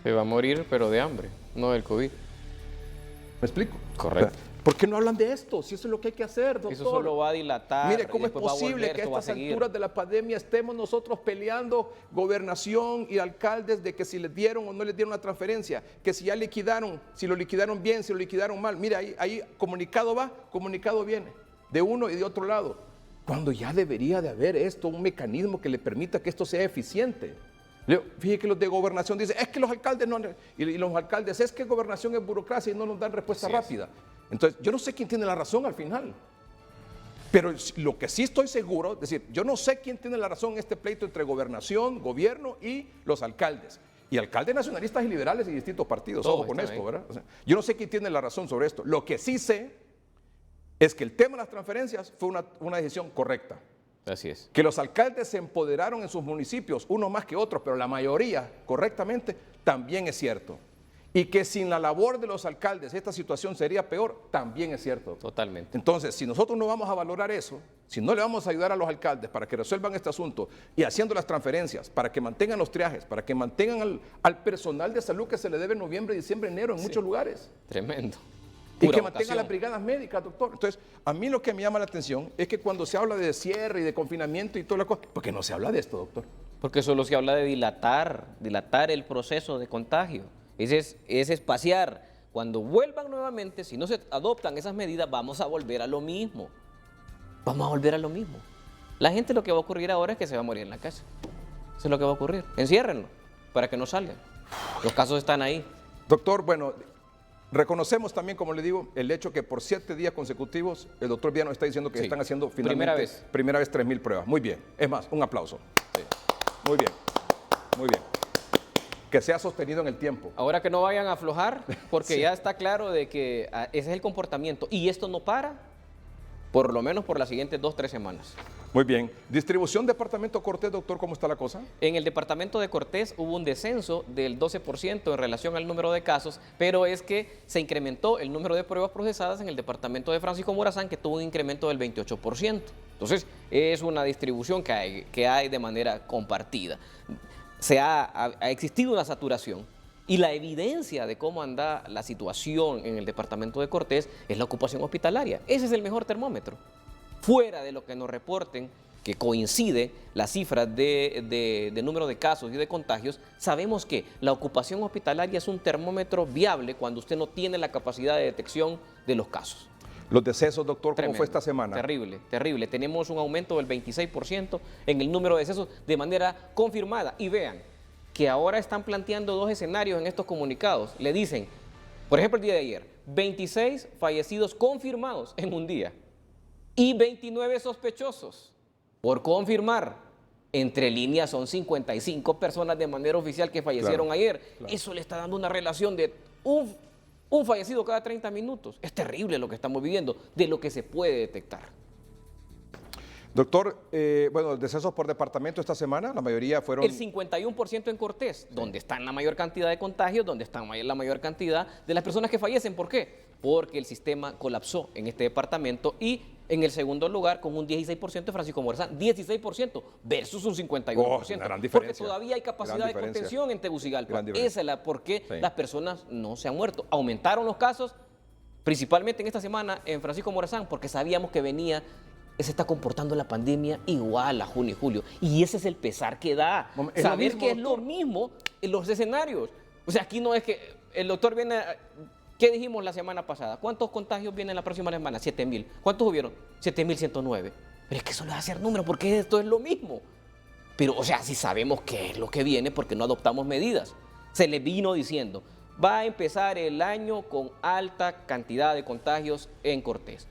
Se va a morir, pero de hambre, no del COVID. ¿Me explico? Correcto. ¿Por qué no hablan de esto? Si eso es lo que hay que hacer, doctor. Eso solo va a dilatar. Mire, ¿cómo es posible que a estas alturas de la pandemia estemos nosotros peleando gobernación y alcaldes de que si les dieron o no les dieron la transferencia, que si ya liquidaron, si lo liquidaron bien, si lo liquidaron mal? Mire, ahí comunicado va, comunicado viene, de uno y de otro lado. Cuando ya debería de haber esto, un mecanismo que le permita que esto sea eficiente. Fíjate que los de gobernación dicen, es que los alcaldes no, y los alcaldes, es que gobernación es burocracia y no nos dan respuesta rápida. Entonces, yo no sé quién tiene la razón al final. Pero lo que sí estoy seguro, es decir, yo no sé quién tiene la razón en este pleito entre gobernación, gobierno y los alcaldes. Y alcaldes nacionalistas y liberales y distintos partidos, ojo con esto, ¿verdad? O sea, yo no sé quién tiene la razón sobre esto. Lo que sí sé es que el tema de las transferencias fue una decisión correcta. Así es. Que los alcaldes se empoderaron en sus municipios, unos más que otros, pero la mayoría correctamente, también es cierto. Y que sin la labor de los alcaldes esta situación sería peor, también es cierto. Totalmente. Entonces, si nosotros no vamos a valorar eso, si no le vamos a ayudar a los alcaldes para que resuelvan este asunto y haciendo las transferencias, para que mantengan los triajes, para que mantengan al personal de salud que se le debe en noviembre, diciembre, enero en muchos lugares. Tremendo. Y que mantengan las brigadas médicas, doctor. Entonces, a mí lo que me llama la atención es que cuando se habla de cierre y de confinamiento y toda la cosa, ¿por qué no se habla de esto, doctor? Porque solo se habla de dilatar el proceso de contagio. Es espaciar. Cuando vuelvan nuevamente, si no se adoptan esas medidas, vamos a volver a lo mismo. Vamos a volver a lo mismo. La gente, lo que va a ocurrir ahora es que se va a morir en la casa. Eso es lo que va a ocurrir. Enciérrenlo para que no salgan. Los casos están ahí. Doctor, bueno, reconocemos también, como le digo, el hecho que por 7 días consecutivos el doctor Vía nos está diciendo que están haciendo finalmente primera vez 3,000 pruebas. Muy bien. Es más, un aplauso. Sí. Muy bien. Muy bien. Que sea sostenido en el tiempo. Ahora que no vayan a aflojar, porque ya está claro de que ese es el comportamiento. Y esto no para, por lo menos por las siguientes 2-3 semanas. Muy bien. Distribución Departamento Cortés, doctor, ¿cómo está la cosa? En el Departamento de Cortés hubo un descenso del 12% en relación al número de casos, pero es que se incrementó el número de pruebas procesadas en el Departamento de Francisco Morazán, que tuvo un incremento del 28%. Entonces, es una distribución que hay de manera compartida. Ha existido una saturación y la evidencia de cómo anda la situación en el Departamento de Cortés es la ocupación hospitalaria. Ese es el mejor termómetro. Fuera de lo que nos reporten, que coincide las cifras de número de casos y de contagios, sabemos que la ocupación hospitalaria es un termómetro viable cuando usted no tiene la capacidad de detección de los casos. Los decesos, doctor, ¿cómo fue esta semana? Terrible, terrible. Tenemos un aumento del 26% en el número de decesos de manera confirmada. Y vean que ahora están planteando 2 escenarios en estos comunicados. Le dicen, por ejemplo, el día de ayer, 26 fallecidos confirmados en un día y 29 sospechosos por confirmar. Entre líneas son 55 personas de manera oficial que fallecieron ayer. Claro. Eso le está dando una relación de un fallecido cada 30 minutos. Es terrible lo que estamos viviendo, de lo que se puede detectar. Doctor, bueno, decesos por departamento esta semana, la mayoría fueron... El 51% en Cortés, donde están la mayor cantidad de contagios, donde están la mayor cantidad de las personas que fallecen. ¿Por qué? Porque el sistema colapsó en este departamento y en el segundo lugar, con un 16% de Francisco Morazán, 16% versus un 51%. Porque todavía hay capacidad de contención en Tegucigalpa. Esa es la por qué las personas no se han muerto. Aumentaron los casos, principalmente en esta semana en Francisco Morazán, porque sabíamos que se está comportando la pandemia igual a junio y julio. Y ese es el pesar que da. Saber que es lo mismo en los escenarios. O sea, aquí no es que el doctor viene... ¿Qué dijimos la semana pasada? ¿Cuántos contagios vienen la próxima semana? 7.000. ¿Cuántos hubieron? 7.109. Pero es que eso le va a hacer número, porque esto es lo mismo. Pero, o sea, si sabemos qué es lo que viene, porque no adoptamos medidas. Se le vino diciendo, va a empezar el año con alta cantidad de contagios en Cortés.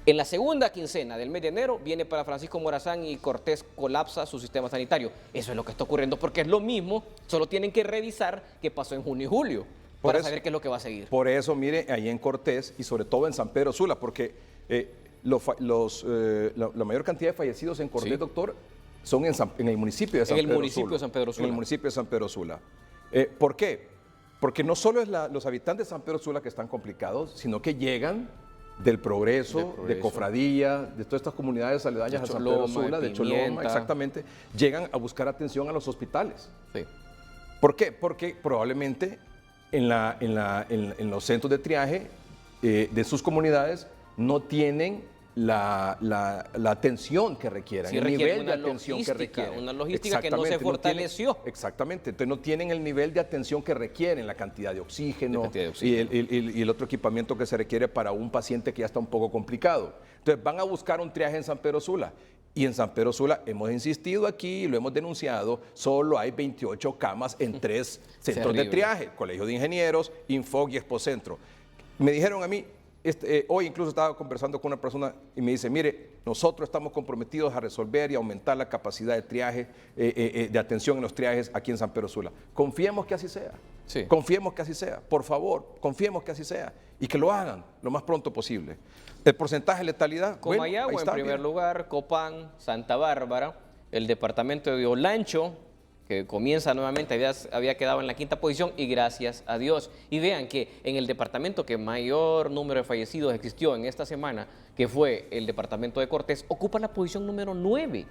En la segunda quincena del mes de enero viene para Francisco Morazán y Cortés colapsa su sistema sanitario. Eso es lo que está ocurriendo, porque es lo mismo, solo tienen que revisar qué pasó en junio y julio para saber qué es lo que va a seguir. Por eso, mire, ahí en Cortés y sobre todo en San Pedro Sula, porque la mayor cantidad de fallecidos en Cortés, doctor, son en el municipio de San Pedro Sula. En el municipio de San Pedro Sula. En el municipio de San Pedro Sula. ¿Por qué? Porque no solo es los habitantes de San Pedro Sula que están complicados, sino que llegan del Progreso, de Cofradía, de todas estas comunidades aledañas a San Pedro Sula, de Choloma, exactamente, llegan a buscar atención a los hospitales. Sí. ¿Por qué? Porque probablemente en los centros de triaje de sus comunidades no tienen la atención que requieran, sí, el nivel de atención que requieren. Una logística que no se fortaleció. Exactamente, entonces no tienen el nivel de atención que requieren, la cantidad de oxígeno, y el otro equipamiento que se requiere para un paciente que ya está un poco complicado. Entonces van a buscar un triaje en San Pedro Sula. Y en San Pedro Sula hemos insistido aquí y lo hemos denunciado, solo hay 28 camas en 3 centros de triaje, Colegio de Ingenieros, Infog y Expocentro. Me dijeron a mí, hoy incluso estaba conversando con una persona y me dice, mire, nosotros estamos comprometidos a resolver y aumentar la capacidad de triaje, de atención en los triajes aquí en San Pedro Sula. Confiemos que así sea, confiemos que así sea, por favor, confiemos que así sea y que lo hagan lo más pronto posible. El porcentaje de letalidad, Comayagua en primer lugar, Copán, Santa Bárbara, el departamento de Olancho, que comienza nuevamente, había quedado en la 5ª posición y gracias a Dios. Y vean que en el departamento que mayor número de fallecidos existió en esta semana, que fue el departamento de Cortés, ocupa la posición número 9.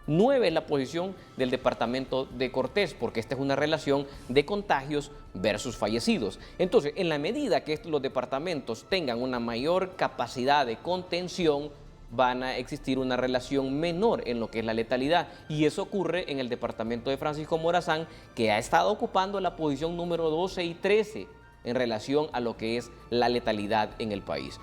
9 es la posición del departamento de Cortés, porque esta es una relación de contagios versus fallecidos. Entonces, en la medida que los departamentos tengan una mayor capacidad de contención, van a existir una relación menor en lo que es la letalidad. Y eso ocurre en el departamento de Francisco Morazán, que ha estado ocupando la posición número 12 y 13 en relación a lo que es la letalidad en el país.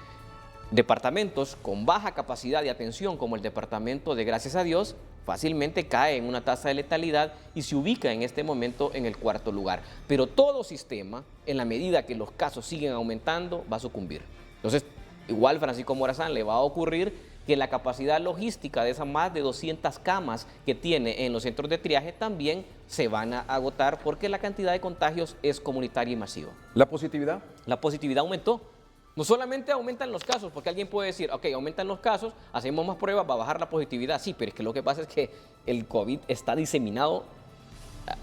Departamentos con baja capacidad de atención, como el departamento de Gracias a Dios, fácilmente cae en una tasa de letalidad y se ubica en este momento en el 4º lugar. Pero todo sistema, en la medida que los casos siguen aumentando, va a sucumbir. Entonces, igual Francisco Morazán le va a ocurrir que la capacidad logística de esas más de 200 camas que tiene en los centros de triaje también se van a agotar porque la cantidad de contagios es comunitaria y masiva. ¿La positividad? La positividad aumentó. No solamente aumentan los casos, porque alguien puede decir, ok, aumentan los casos, hacemos más pruebas, va a bajar la positividad. Sí, pero es que lo que pasa es que el COVID está diseminado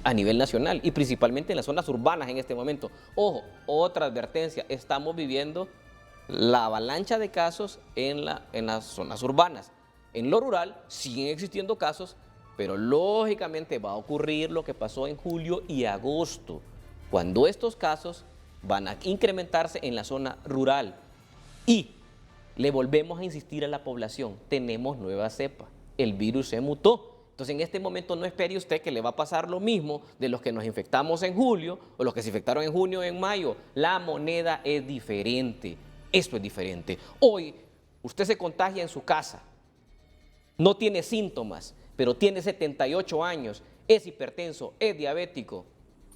a nivel nacional y principalmente en las zonas urbanas en este momento. Ojo, otra advertencia, estamos viviendo la avalancha de casos en las zonas urbanas. En lo rural siguen existiendo casos, pero lógicamente va a ocurrir lo que pasó en julio y agosto, cuando estos casos van a incrementarse en la zona rural. Y le volvemos a insistir a la población, tenemos nueva cepa, el virus se mutó. Entonces en este momento no espere usted que le va a pasar lo mismo de los que nos infectamos en julio o los que se infectaron en junio o en mayo. La moneda es diferente. Esto es diferente. Hoy usted se contagia en su casa, no tiene síntomas, pero tiene 78 años, es hipertenso, es diabético.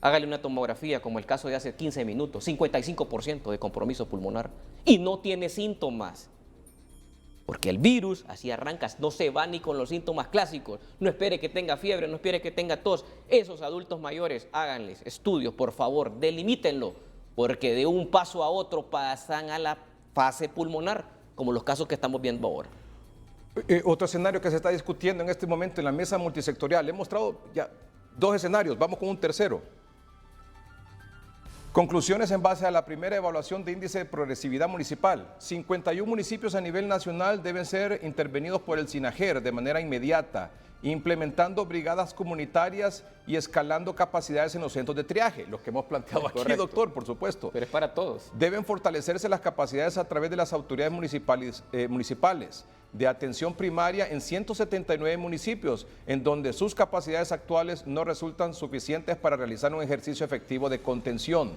Hágale una tomografía como el caso de hace 15 minutos, 55% de compromiso pulmonar y no tiene síntomas. Porque el virus, así arranca, no se va ni con los síntomas clásicos. No espere que tenga fiebre, no espere que tenga tos. Esos adultos mayores, háganles estudios, por favor, delimítenlo. Porque de un paso a otro pasan a la fase pulmonar, como los casos que estamos viendo ahora. Otro escenario que se está discutiendo en este momento en la mesa multisectorial. He mostrado ya 2 escenarios, vamos con un tercero. Conclusiones en base a la primera evaluación de índice de progresividad municipal. 51 municipios a nivel nacional deben ser intervenidos por el SINAGER de manera inmediata, implementando brigadas comunitarias y escalando capacidades en los centros de triaje, lo que hemos planteado aquí, doctor, por supuesto. Pero es para todos. Deben fortalecerse las capacidades a través de las autoridades municipales de atención primaria en 179 municipios, en donde sus capacidades actuales no resultan suficientes para realizar un ejercicio efectivo de contención.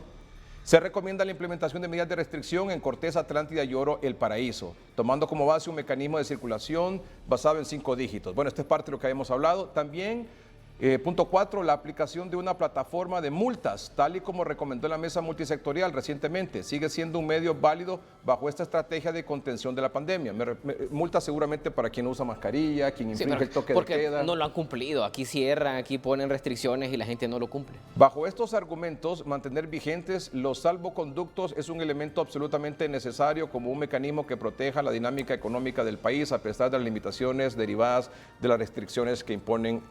Se recomienda la implementación de medidas de restricción en Cortés, Atlántida y Oro, El Paraíso, tomando como base un mecanismo de circulación basado en 5 dígitos. Bueno, esto es parte de lo que habíamos hablado. También, punto 4, la aplicación de una plataforma de multas, tal y como recomendó la mesa multisectorial recientemente. Sigue siendo un medio válido bajo esta estrategia de contención de la pandemia. Multas seguramente para quien no usa mascarilla, quien infringe el toque de queda. Porque no lo han cumplido. Aquí cierran, aquí ponen restricciones y la gente no lo cumple. Bajo estos argumentos, mantener vigentes los salvoconductos es un elemento absolutamente necesario como un mecanismo que proteja la dinámica económica del país a pesar de las limitaciones derivadas de las restricciones que imponen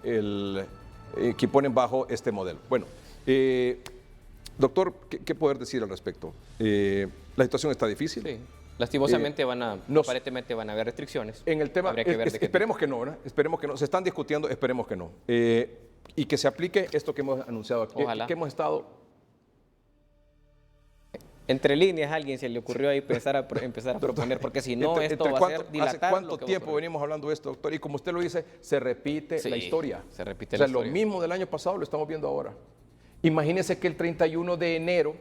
bajo este modelo. Bueno, doctor, ¿qué poder decir al respecto? La situación está difícil. Sí. Lastimosamente aparentemente van a haber restricciones. En el tema, esperemos que no, ¿verdad? Esperemos que no. Se están discutiendo, esperemos que no. Y que se aplique esto que hemos anunciado aquí. Ojalá. Que hemos estado... Entre líneas a alguien se le ocurrió ahí empezar a proponer, porque si no esto va a ser dilatar. ¿Hace cuánto tiempo venimos hablando de esto, doctor? Y como usted lo dice, se repite la historia. Se repite la historia. Lo mismo del año pasado lo estamos viendo ahora. Imagínense que el 31 de enero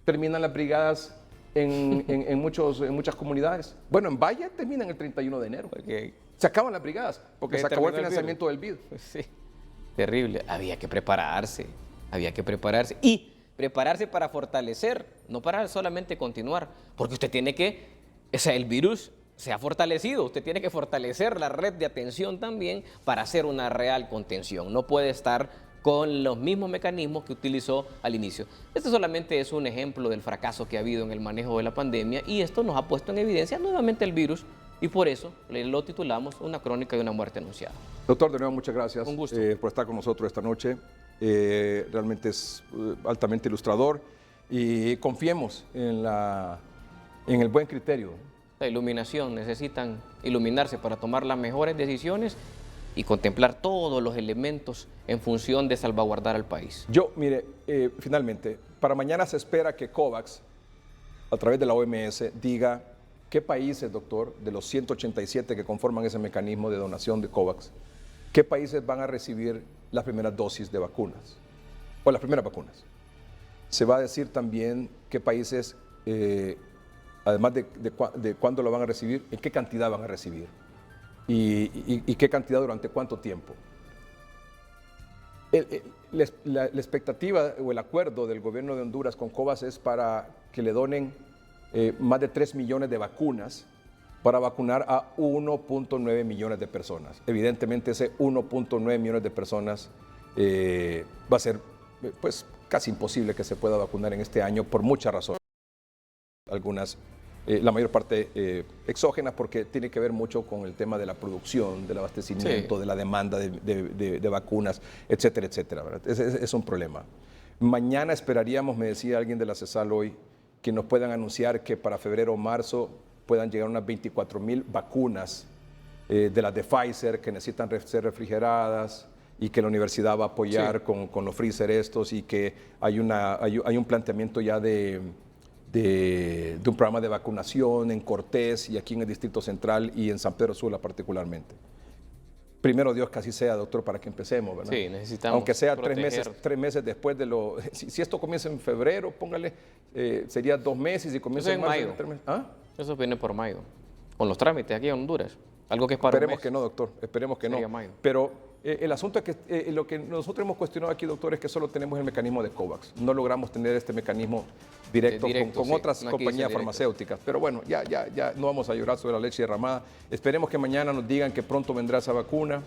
terminan las brigadas en muchas comunidades. Bueno, en Valle terminan el 31 de enero. Se acaban las brigadas porque se acabó el financiamiento del BID. Sí, terrible. Había que prepararse y prepararse para fortalecer, no para solamente continuar, porque usted tiene que, el virus se ha fortalecido, usted tiene que fortalecer la red de atención también para hacer una real contención. No puede estar con los mismos mecanismos que utilizó al inicio. Este solamente es un ejemplo del fracaso que ha habido en el manejo de la pandemia y esto nos ha puesto en evidencia nuevamente el virus y por eso lo titulamos Una crónica de una muerte anunciada. Doctor, de nuevo muchas gracias. Un gusto. Por estar con nosotros esta noche. Realmente es altamente ilustrador y confiemos en el buen criterio. La iluminación, necesitan iluminarse para tomar las mejores decisiones y contemplar todos los elementos en función de salvaguardar al país. Mire, finalmente, para mañana se espera que COVAX, a través de la OMS, diga qué países, doctor, de los 187 que conforman ese mecanismo de donación de COVAX, qué países van a recibir las primeras dosis de vacunas o las primeras vacunas. Se va a decir también qué países, además de cuándo lo van a recibir, en qué cantidad van a recibir y qué cantidad durante cuánto tiempo. La expectativa o el acuerdo del gobierno de Honduras con COVAX es para que le donen más de 3 millones de vacunas para vacunar a 1.9 millones de personas. Evidentemente ese 1.9 millones de personas va a ser pues, casi imposible que se pueda vacunar en este año por muchas razones. Algunas, la mayor parte exógenas porque tiene que ver mucho con el tema de la producción, del abastecimiento, de la demanda de vacunas, etcétera, etcétera. ¿Verdad? Es un problema. Mañana esperaríamos, me decía alguien de la CESAL hoy, que nos puedan anunciar que para febrero o marzo puedan llegar unas 24,000 vacunas de las de Pfizer que necesitan ser refrigeradas y que la universidad va a apoyar con los freezer estos y que hay un planteamiento ya de un programa de vacunación en Cortés y aquí en el Distrito Central y en San Pedro Sula particularmente. Primero Dios que así sea, doctor, para que empecemos, ¿verdad? Sí, necesitamos aunque sea proteger. 3 meses después de lo... Si esto comienza en febrero, póngale, sería 2 meses y comienza en mayo. ¿Ah? Eso viene por mayo, con los trámites aquí en Honduras. Algo que es para Esperemos que no, doctor, esperemos que sería no. mayo. Pero el asunto es que lo que nosotros hemos cuestionado aquí, doctor, es que solo tenemos el mecanismo de COVAX. No logramos tener este mecanismo directo con otras compañías farmacéuticas. Pero bueno, ya no vamos a llorar sobre la leche derramada. Esperemos que mañana nos digan que pronto vendrá esa vacuna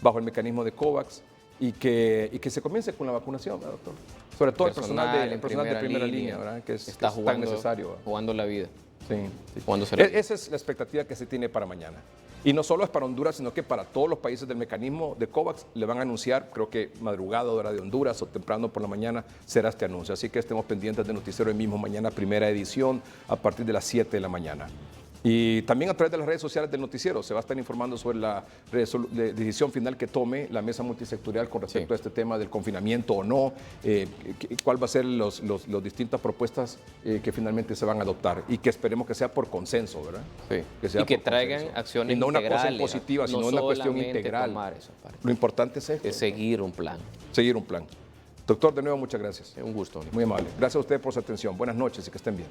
bajo el mecanismo de COVAX y que se comience con la vacunación, ¿verdad, doctor? Sobre todo el personal de primera línea, ¿verdad? Que es tan necesario. Jugando la vida. Sí. Esa es la expectativa que se tiene para mañana. Y no solo es para Honduras, sino que para todos los países del mecanismo de COVAX le van a anunciar, creo que madrugada, hora de Honduras o temprano por la mañana será este anuncio. Así que estemos pendientes de Noticiero hoy mismo, mañana primera edición a partir de las 7 de la mañana. Y también a través de las redes sociales del noticiero se va a estar informando sobre la decisión final que tome la mesa multisectorial con respecto a este tema del confinamiento o no, cuál va a ser las distintas propuestas que finalmente se van a adoptar y que esperemos que sea por consenso, ¿verdad? Sí. Que sea y que traigan acciones y no una integrales, cosa impositiva, sino una cuestión integral. Esa parte. Lo importante es esto. Es seguir un plan. Seguir un plan. Doctor, de nuevo, muchas gracias. Un gusto. Muy amable. Gracias a ustedes por su atención. Buenas noches y que estén bien.